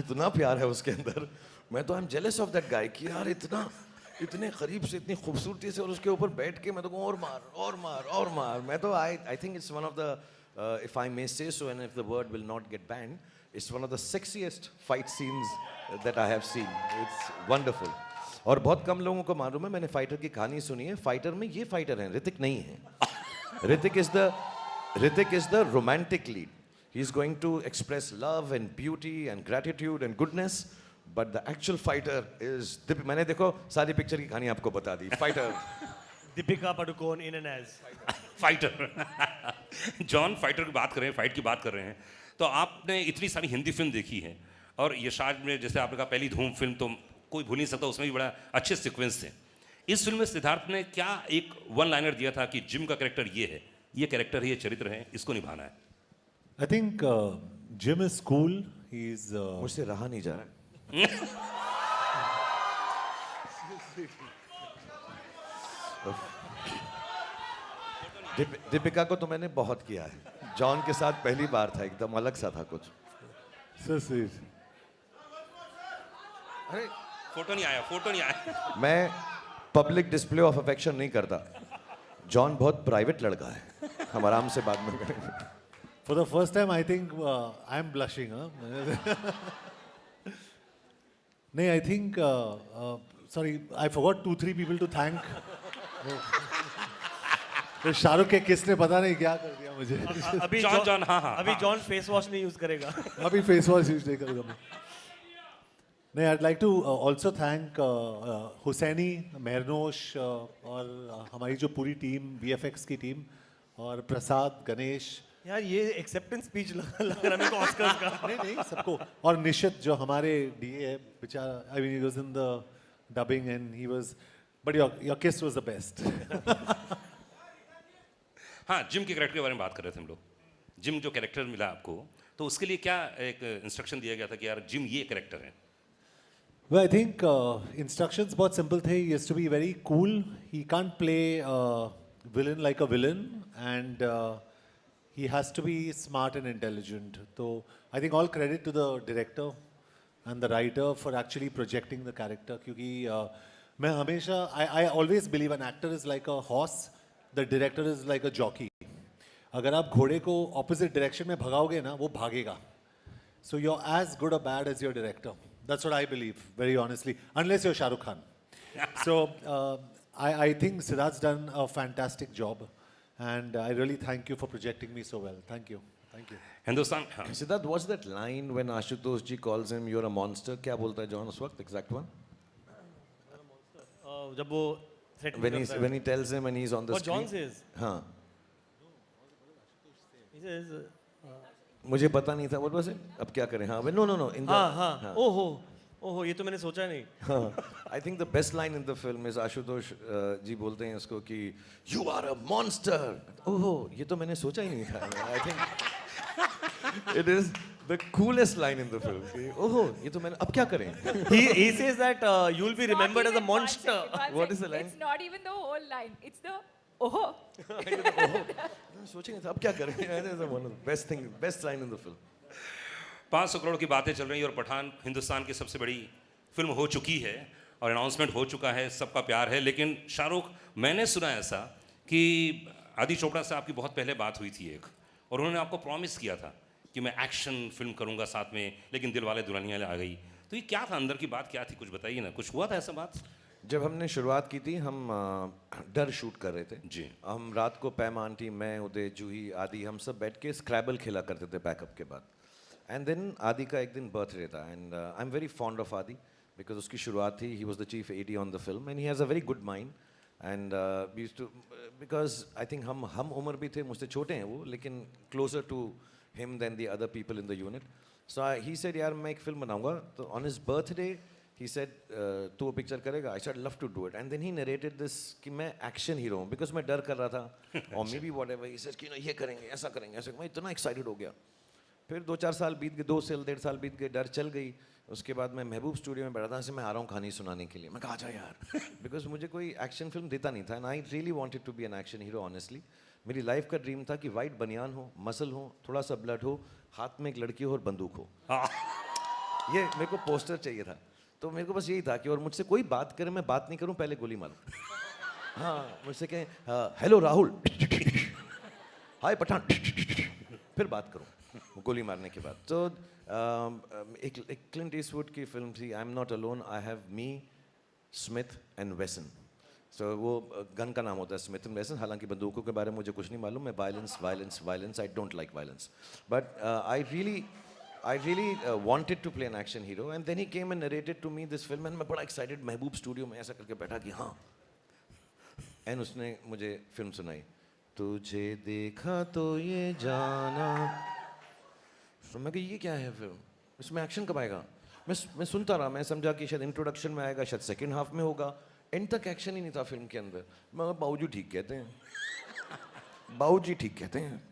इतना प्यार है उसके अंदर. मैं तो I am jealous of that guy कि यार इतने करीब से, इतनी खूबसूरती से, और उसके ऊपर बैठ के मैं तो कहूँ और मार और मार और मार. मैं तो I think it's one of the if I may say so, and if the word will not get banned, it's one of the sexiest fight scenes that I have seen. It's wonderful. और बहुत कम लोगों को मालूम है. मैंने fighter की कहानी सुनी है. फाइटर में ये फाइटर हैं, ऋतिक नहीं है. Hrithik is the romantic lead. He's going to express love and beauty and gratitude and goodness, but the actual fighter is. मैंने देखो सारी पिक्चर की कहानी आपको बता दी. Fighter. Deepika Padukone in and as fighter. John, fighter की बात कर रहे हैं, फाइट की बात कर रहे हैं, तो आपने इतनी सारी हिंदी फिल्म देखी है, और यशराज में जैसे आपने कहा पहली धूम फिल्म तो कोई भूल नहीं सकता, उसमें भी बड़ा अच्छे सीक्वेंस थे. इस फिल्म में सिद्धार्थ ने क्या एक वन लाइनर दिया था कि जिम का कैरेक्टर ये है, ये कैरेक्टर है, ये चरित्र है, इसको निभाना है? I think Jim is cool. He's मुझसे रहा नहीं जा रहा. दीपिका को तो मैंने बहुत किया है. जॉन के साथ पहली बार था, एकदम अलग सा था कुछ. so sweet. अरे फोटो नहीं आया. मैं पब्लिक डिस्प्ले ऑफ अफेक्शन नहीं करता. जॉन बहुत प्राइवेट लड़का है, हम आराम से बात में करेंगे. For the first time, I think I'm blushing. Huh? नहीं, I think sorry, I forgot 2-3 people to thank. तो शाहरुख के किसने पता नहीं क्या कर दिया मुझे. अभी जॉन हाँ. अभी जॉन फेस वॉश नहीं यूज करेगा. अभी फेस वॉश यूज नहीं करूँगा मैं. नहीं, I'd like to also thank Husaini, मेहरनोश और हमारी जो पूरी टीम, VFX की टीम, और प्रसाद, गणेश. यार ये एक्सेप्टेंस स्पीच लग रहा है मेरे को ऑस्कर्स का. नहीं सबको. और निशित जो हमारे DA है बेचारा, I mean he was in the dubbing and he was, but your kiss was the best. हाँ, जिम के कैरेक्टर के बारे में बात कर रहे थे हम लोग. जिम जो कैरेक्टर मिला आपको, तो उसके लिए क्या एक इंस्ट्रक्शन दिया गया था कि यार जिम ये कैरेक्टर है? Well, I think instructions बहुत simple थे. He has to be very cool. He can't play villain like a villain, and he has to be smart and intelligent. So I think all credit to the director and the writer for actually projecting the character. क्योंकि मैं हमेशा I always believe an actor is like a horse, the director is like a jockey. अगर आप घोड़े को opposite direction में भगाओगे ना, वो भागेगा. So you're as good or bad as your director. That's what I believe, very honestly. Unless you're Shah Rukh Khan. So I think Siddharth's done a fantastic job, and I really thank you for projecting me so well. Thank you. Thank you. Hindustan हाँ. Siddharth, what's that line when Ashutosh ji calls him, "You're a monster"? क्या बोलता है John उस वक्त? Exact one. जब वो threat When he tells him and he's on the What screen. John says. हाँ. He says, मुझे पता नहीं था. What was it? अब क्या करें? हाँ. No. In the, हाँ. ओहो ये तो मैंने सोचा नहीं. I think the best line in the film is Ashutosh जी बोलते हैं उसको कि "You are a monster." ओहो ये तो मैंने सोचा ही नहीं था. I think it is the coolest line in the film. कि, ओहो ये तो मैंने अब क्या करें? He says that you'll be remembered as a monster. What is the line? It's not even the whole line. It's the oh. मैंने सोचा ही नहीं था अब क्या करें? That is one of the best line in the film. 500 crore की बातें चल रही हैं और पठान हिंदुस्तान की सबसे बड़ी फिल्म हो चुकी है और अनाउंसमेंट हो चुका है, सबका प्यार है. लेकिन शाहरुख, मैंने सुना ऐसा कि आदि चोपड़ा से आपकी बहुत पहले बात हुई थी एक, और उन्होंने आपको प्रॉमिस किया था कि मैं एक्शन फिल्म करूंगा साथ में, लेकिन दिलवाले दुल्हनिया आ गई. तो ये क्या था, अंदर की बात क्या थी, कुछ बताइए ना. कुछ हुआ था ऐसा बात? जब हमने शुरुआत की थी हम डर शूट कर रहे थे जी. हम रात को पैम आंटी, मैं, उदय, जूही, आदि हम सब बैठ के स्क्रैबल खेला करते थे बैकअप के बाद. एंड देन आदि का एक दिन बर्थडे था and I am very fond of Adi because उसकी शुरुआत थी. He was the chief AD on the film and he has a very good mind and used to, because I think हम उम्र भी थे, मुझसे छोटे हैं वो, लेकिन closer to him than the other people in the unit. So he said यार मैं एक फिल्म बनाऊंगा. तो ऑन हिज बर्थडे he said तू वो पिक्चर करेगा? I said love to do it and then he narrated this कि मैं एक्शन हीरो हूँ बिकॉज मैं डर कर रहा था और may be what ever. He said कि ये करेंगे, ऐसा करेंगे, ऐसा. मैं इतना एक्साइटेड हो गया. फिर 2-4 साल बीत गए, 2 से 1.5 साल बीत गए, डर चल गई. उसके बाद मैं महबूब स्टूडियो में बैठा था, ऐसे मैं आ रहा हूँ कहानी सुनाने के लिए. मैं कहा जा यार बिकॉज मुझे कोई एक्शन फिल्म देता नहीं था and I really wanted to be an action hero. Honestly मेरी लाइफ का ड्रीम था कि वाइट बनियान हो, मसल हो, थोड़ा सा ब्लड हो, हाथ में एक लड़की हो और बंदूक हो. ये मेरे को पोस्टर चाहिए था. तो मेरे को बस यही था कि और मुझसे कोई बात करे, मैं बात नहीं करूं, पहले गोली मारूं. हाँ, मुझसे कहें हेलो राहुल, हाय पठान, फिर बात करूं गोली मारने के बाद. तो एक क्लिंट ईस्टवुड की फिल्म थी I am not alone, I have me, Smith and Wesson. So वो गन का नाम होता है स्मिथ एंड वेसन. हालांकि बंदूकों के बारे में मुझे कुछ नहीं मालूम. मैं violence I don't like violence. But I really wanted to play an action hero and then he came and narrated to me this film and मैं बड़ा excited महबूब स्टूडियो में ऐसा करके बैठा कि हाँ. and उसने मुझे फिल्म सुनाई, तुझे देखा तो ये जाना. तो मैं कहा ये क्या है फिल्म, इसमें एक्शन कब आएगा? मैं सुनता रहा, मैं समझा कि शायद इंट्रोडक्शन में आएगा, शायद सेकेंड हाफ में होगा. एंड तक एक्शन ही नहीं था फिल्म के अंदर. मैं बाबूजी ठीक कहते हैं, बाबूजी ठीक कहते हैं,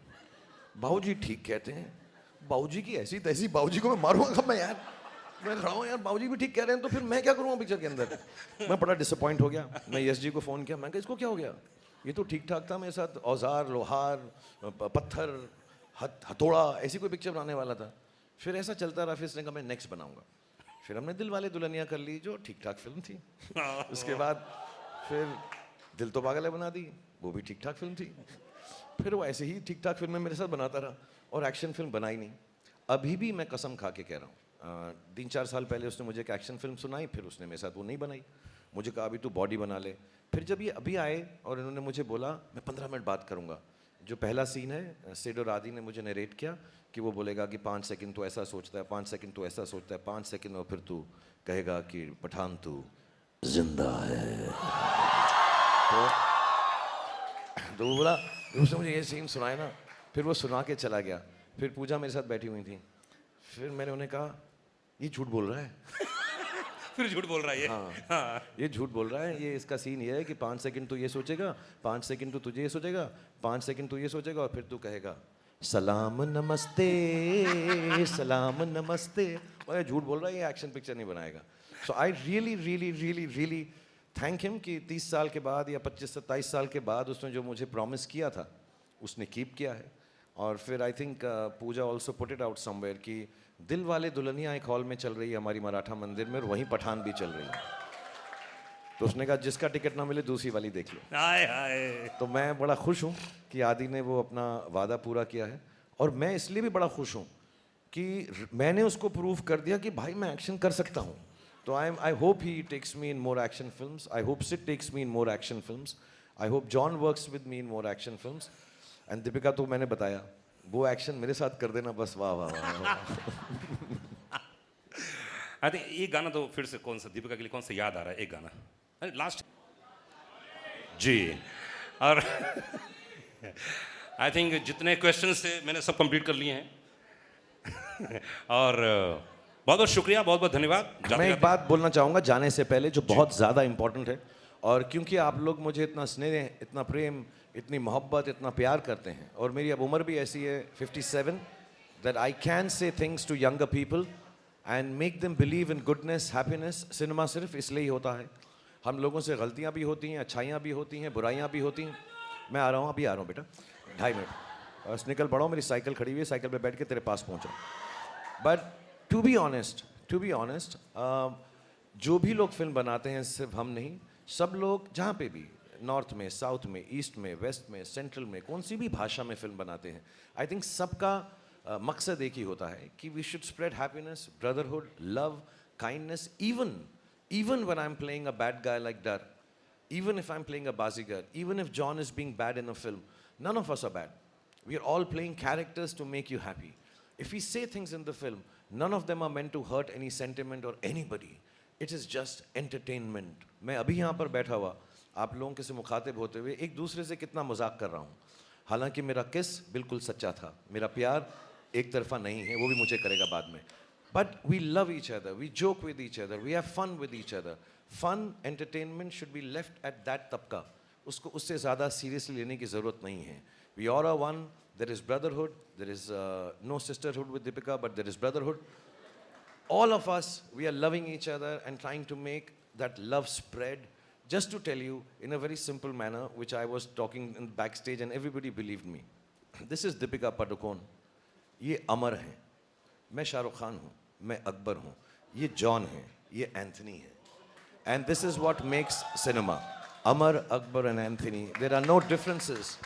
बाबूजी ठीक कहते हैं. बाबूजी की ऐसी तैसी, बाबूजी को मैं मारूंगा कब? मैं यार मैं खड़ा हूँ यार, बाबूजी भी ठीक कह रहे हैं तो फिर मैं क्या करूँगा पिक्चर के अंदर. मैं बड़ा डिसअपॉइंट हो गया. मैं यश जी को फ़ोन किया, मैं कहा इसको क्या हो गया, ये तो ठीक ठाक था मेरे साथ, औजार, लोहार, पत्थर, हथौड़ा, ऐसी कोई पिक्चर बनाने वाला था. फिर ऐसा चलता रहा. फिर इसने कहा मैं नेक्स्ट बनाऊंगा. फिर हमने दिल वाले दुल्हनिया कर ली जो ठीक ठाक फिल्म थी. उसके बाद फिर दिल तो पागल है बना दी, वो भी ठीक ठाक फिल्म थी. फिर वो ऐसे ही ठीक ठाक फिल्में मेरे साथ बनाता रहा और एक्शन फिल्म बनाई नहीं. अभी भी मैं कसम खा के कह रहा हूँ, 3-4 साल पहले उसने मुझे एक एक्शन फिल्म सुनाई, फिर उसने मेरे साथ वो नहीं बनाई। मुझे कहा अभी तू बॉडी बना ले। फिर जब ये अभी आए और इन्होंने मुझे बोला मैं 15 मिनट बात करूँगा, जो पहला सीन है सिड और आदि ने मुझे नरेट किया कि वो बोलेगा कि 5 सेकंड तो ऐसा सोचता है, 5 सेकंड तो ऐसा सोचता है, 5 सेकंड में फिर तू कहेगा कि पठान तू जिंदा है। तो वो बोला, उसने मुझे ये सीन सुनाया ना, फिर वो सुना के चला गया। फिर पूजा मेरे साथ बैठी हुई थी, फिर मैंने उन्हें कहा ये झूठ बोल रहा है। फिर झूठ बोल रहा है ये। हाँ, ये झूठ बोल रहा है। ये इसका सीन ये है कि 5 सेकंड तू ये सोचेगा, 5 सेकंड तू तुझे ये सोचेगा, 5 सेकंड तू ये सोचेगा और फिर तू कहेगा सलाम नमस्ते, सलाम नमस्ते। और ये झूठ बोल रहा है, ये एक्शन पिक्चर नहीं बनाएगा। So I really really really really thank him कि 30 साल के बाद या 25-27 साल के बाद उसने जो मुझे प्रॉमिस किया था उसने कीप किया है। और फिर I think Pooja also put it out somewhere कि दिल वाले दुल्हनिया एक हॉल में चल रही है हमारी मराठा मंदिर में, और वहीं पठान भी चल रही है। तो उसने कहा जिसका टिकट ना मिले दूसरी वाली देख लो। हाय हाय। तो मैं बड़ा खुश हूँ कि आदि ने वो अपना वादा पूरा किया है, और मैं इसलिए भी बड़ा खुश हूँ कि मैंने उसको प्रूव कर दिया कि भाई मैं एक्शन कर सकता हूँ। तो I hope he takes me in more action films, I hope Sid takes me in more action films, I hope John works with me in more action films. And Deepika तो मैंने बताया वो एक्शन मेरे साथ कर देना बस। वाह वाह वाह। आई थिंक ये गाना तो फिर से कौन सा दीपिका के लिए कौन सा याद आ रहा है? एक गाना अरे लास्ट जी। और आई थिंक जितने क्वेश्चंस थे मैंने सब कंप्लीट कर लिए हैं। और बहुत बहुत शुक्रिया, बहुत बहुत धन्यवाद। मैं एक बात बोलना चाहूँगा जाने से पहले जो बहुत ज़्यादा इम्पोर्टेंट है, और क्योंकि आप लोग मुझे इतना स्नेह, इतना प्रेम, इतनी मोहब्बत, इतना प्यार करते हैं, और मेरी अब उम्र भी ऐसी है 57 that I can say things to younger people and make them believe in goodness, happiness. Cinema सिर्फ इसलिए ही होता है। हम लोगों से गलतियाँ भी होती हैं, अच्छाइयाँ भी होती हैं, बुराइयाँ भी होती हैं। मैं आ रहा हूँ, अभी आ रहा हूँ बेटा, 2.5 मिनट बस निकल पड़ा हूँ। मेरी साइकिल खड़ी हुई है, साइकिल पे बैठ के तेरे पास पहुँचा। बट टू बी ऑनेस्ट, जो भी लोग फिल्म बनाते हैं, सिर्फ हम नहीं, सब लोग जहाँ पे भी, नॉर्थ में, साउथ में, ईस्ट में, वेस्ट में, सेंट्रल में, कौन सी भी भाषा में फिल्म बनाते हैं, आई थिंक सबका मकसद एक ही होता है कि we should spread happiness, brotherhood, love, kindness. even when I'm playing a bad guy like Dar, even if I'm playing a Bazigar, even if John is being bad in a film, none of us are bad. We are all playing characters to make you happy. If we say things in the film, none of them are meant to hurt any sentiment or anybody. It is just entertainment. मैं अभी यहाँ पर बैठा हुआ आप लोगों के से मुखातिब होते हुए एक दूसरे से कितना मजाक कर रहा हूँ। हालांकि मेरा किस बिल्कुल सच्चा था, मेरा प्यार एक तरफा नहीं है, वो भी मुझे करेगा बाद में। But we love each other, we joke with each other, we have fun with each other. Fun, entertainment should be left at that तबका। उसको उससे ज़्यादा seriously लेने की ज़रूरत नहीं है। We all are one, there is brotherhood, there is no sisterhood with Deepika, but there is brotherhood. All of us, we are loving each other and trying to make that love spread. Just to tell you in a very simple manner, which I was talking in backstage and everybody believed me. This is Deepika Padukone. ये अमर हैं, मैं शाहरुख खान हूँ, मैं अकबर हूँ, ये John है, ये Anthony है। And this is what makes cinema. Amar, Akbar and Anthony. There are no differences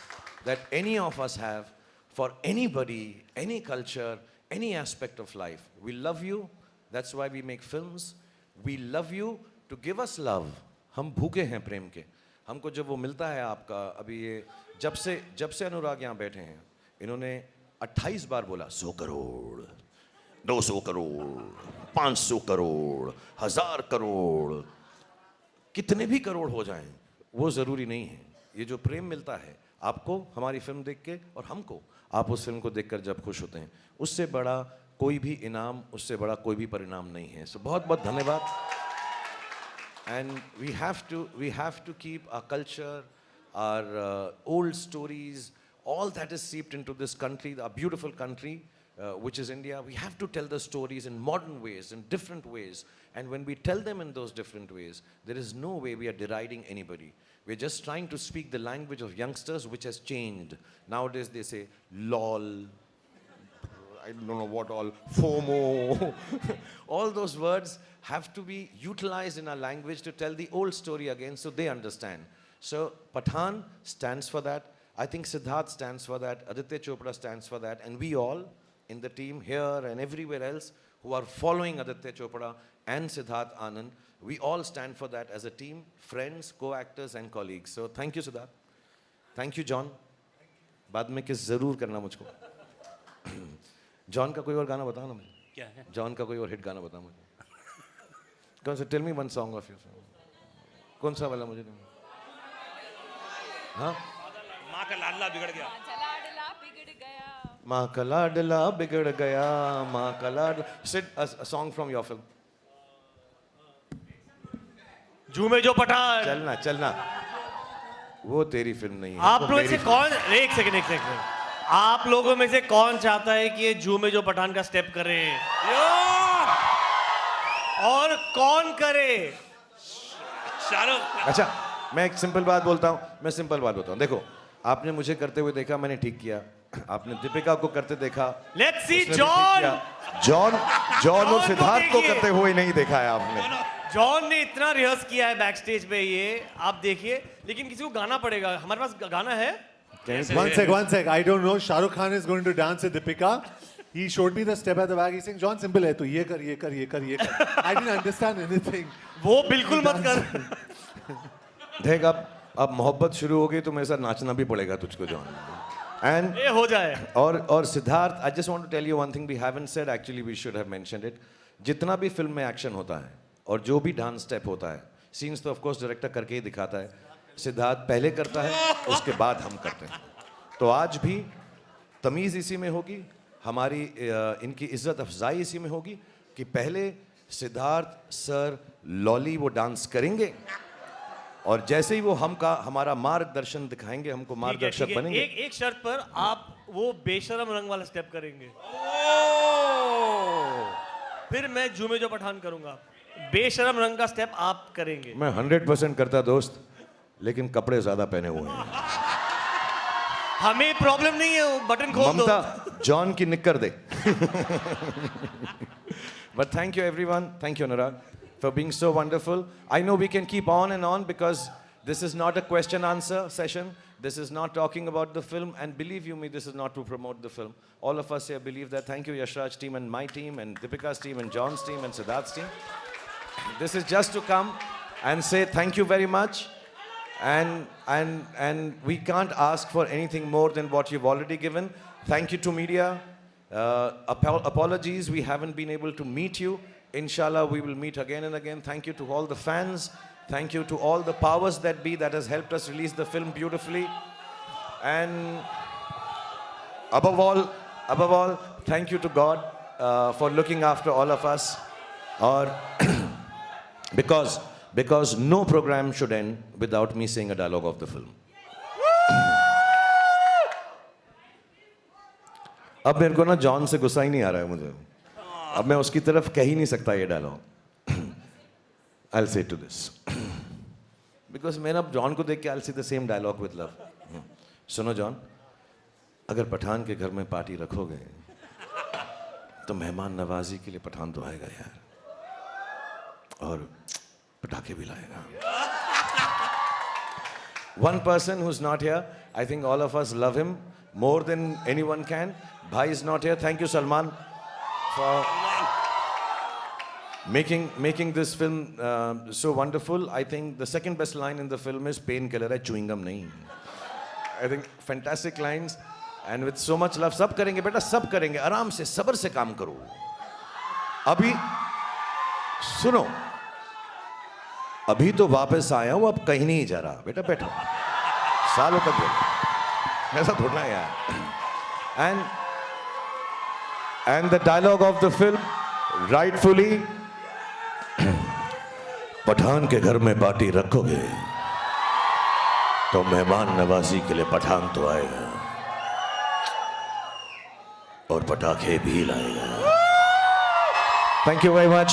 that any of us have for anybody, any culture, any aspect of life. We love you. That's why we make films. We love you to give us love. हम भूखे हैं प्रेम के। हमको जब वो मिलता है आपका, अभी ये जब से अनुराग यहाँ बैठे हैं, इन्होंने 28 बार बोला 100 करोड़, 200 करोड़, 500 करोड़, 1000 करोड़, कितने भी करोड़ हो जाएं, वो ज़रूरी नहीं है। ये जो प्रेम मिलता है आपको हमारी फिल्म देख के, और हमको आप उस फिल्म को देखकर जब खुश होते हैं, उससे बड़ा कोई भी इनाम, उससे बड़ा कोई भी परिणाम नहीं है। सो बहुत बहुत धन्यवाद। And we have to keep our culture, our old stories, all that is seeped into this country, our beautiful country, which is India. We have to tell the stories in modern ways, in different ways. And when we tell them in those different ways, there is no way we are deriding anybody. We're just trying to speak the language of youngsters, which has changed. Nowadays they say, lol, I don't know what all, FOMO. All those words have to be utilized in our language to tell the old story again so they understand. So Pathan stands for that. I think Siddharth stands for that. Aditya Chopra stands for that. And we all in the team here and everywhere else who are following Aditya Chopra and Siddharth Anand. We all stand for that as a team, friends, co-actors and colleagues. So thank you, Siddharth. Thank you, John. बाद में किस ज़रूर करना मुझको. John का कोई और गाना बताओ ना मुझे. क्या है? जॉन का कोई और हिट गाना बताओ मुझे. कौन सा? Tell me one song of your. कौन सा वाला मुझे? हाँ? माँ का लाडला बिगड़ गया. माँ का लाडला बिगड़ गया, माँ का लाडला. Sid, a song from your film. झूमे जो पठान. चलना चलना. वो तेरी फिल्म नहीं है. आप वो लोग मेरी से फिल्म. कौन, एक सेकंड, आप लोगों में से कौन चाहता है कि ये झूमे जो पठान का स्टेप करे? और कौन करे? शाहरुख. अच्छा, मैं एक सिंपल बात बोलता हूँ. देखो, आपने मुझे करते हुए देखा, मैंने ठीक किया. आपने दीपिका को करते देखा. लेट्स सी उसने भी ठीक जॉन. किया. जॉन और को सिद्धार्थ को देखिए. करते हुए नहीं देखा है आपने. जॉन ने इतना रिहर्स किया है बैक स्टेज पे, ये आप देखिए. लेकिन किसी को गाना पड़ेगा. हमारे पास गाना है? One sec. I don't know. Shah Rukh Khan is going to dance with Deepika. He showed me the step at the back. He's saying, John, simple है. तो ये कर. I didn't understand anything. वो बिल्कुल मत कर. देख, अब मोहब्बत शुरू हो गई तो मेरे साथ नाचना भी पड़ेगा तुझको, जॉन. And ये हो जाए. और Siddharth, I just want to tell you one thing we haven't said, actually we should have mentioned it. जितना भी फिल्म में एक्शन होता है और जो भी डांस स्टेप होता है, सीन्स तो ऑफ कोर्स डायरेक्टर करके ही दिखाता है. सिद्धार्थ पहले करता है, उसके बाद हम करते हैं. तो आज भी तमीज़ इसी में होगी, हमारी इनकी इज्जत अफजाई इसी में होगी कि पहले सिद्धार्थ सर लॉली वो डांस करेंगे और जैसे ही वो हमारा मार्गदर्शन दिखाएंगे, हमको ठीक है, मार्गदर्शक बनेंगे. एक शर्त पर आप वो बेशरम रंग वाला स्टेप करेंगे. फिर मैं झूमे जो पठान करूंगा. बेशरम रंग का स्टेप आप करेंगे. मैं 100% करता दोस्त, लेकिन कपड़े ज्यादा पहने हुए हैं. हमें प्रॉब्लम नहीं है, वो बटन खोल दो. ममता, जॉन की निक्कर दे. But thank you everyone. Thank you Anurag for being so wonderful. I know we can keep on and on because this is not a question answer session. This is not talking about the film, and believe you me, this is not to promote the film. All of us here believe that. Thank you Yashraj team and my team and Deepika's team and John's team and Siddharth's team. This is just to come and say thank you very much. And we can't ask for anything more than what you've already given. Thank you to media. Apologies, we haven't been able to meet you. Inshallah, we will meet again and again. Thank you to all the fans. Thank you to all the powers that be that has helped us release the film beautifully. And above all, thank you to God for looking after all of us. Or because no program should end without me saying a dialogue of the film. अब मेरे को ना John से गुस्सा ही नहीं आ रहा है मुझे. अब मैं उसकी तरफ कह ही नहीं सकता ये dialogue. I'll say to this because मैं अब जॉन को देख के I'll say the same dialogue with love. सुनो जॉन, अगर पठान के घर में पार्टी रखोगे तो मेहमान नवाजी के लिए पठान तो आएगा यार, और पटाखे भी लाएगा. One person who's not here, I think all of us love him more than anyone can. Bhai is not here. Thank you Salman for making this film so wonderful. I think the second best line in the film is painkiller है, chewing gum नहीं. I think fantastic lines and with so much love. सब करेंगे बेटा, सब करेंगे. आराम से सब्र से काम करो. अभी सुनो, अभी तो वापस आया हूं, अब कहीं नहीं जा रहा. बेटा बैठो, सालों तक बैठो, ऐसा थोड़ा है यार. And the dialogue of the film, rightfully, Pathan के घर में पार्टी रखोगे तो मेहमान नवाजी के लिए पठान तो आएगा और पटाखे भी लाएगा. Thank you very much.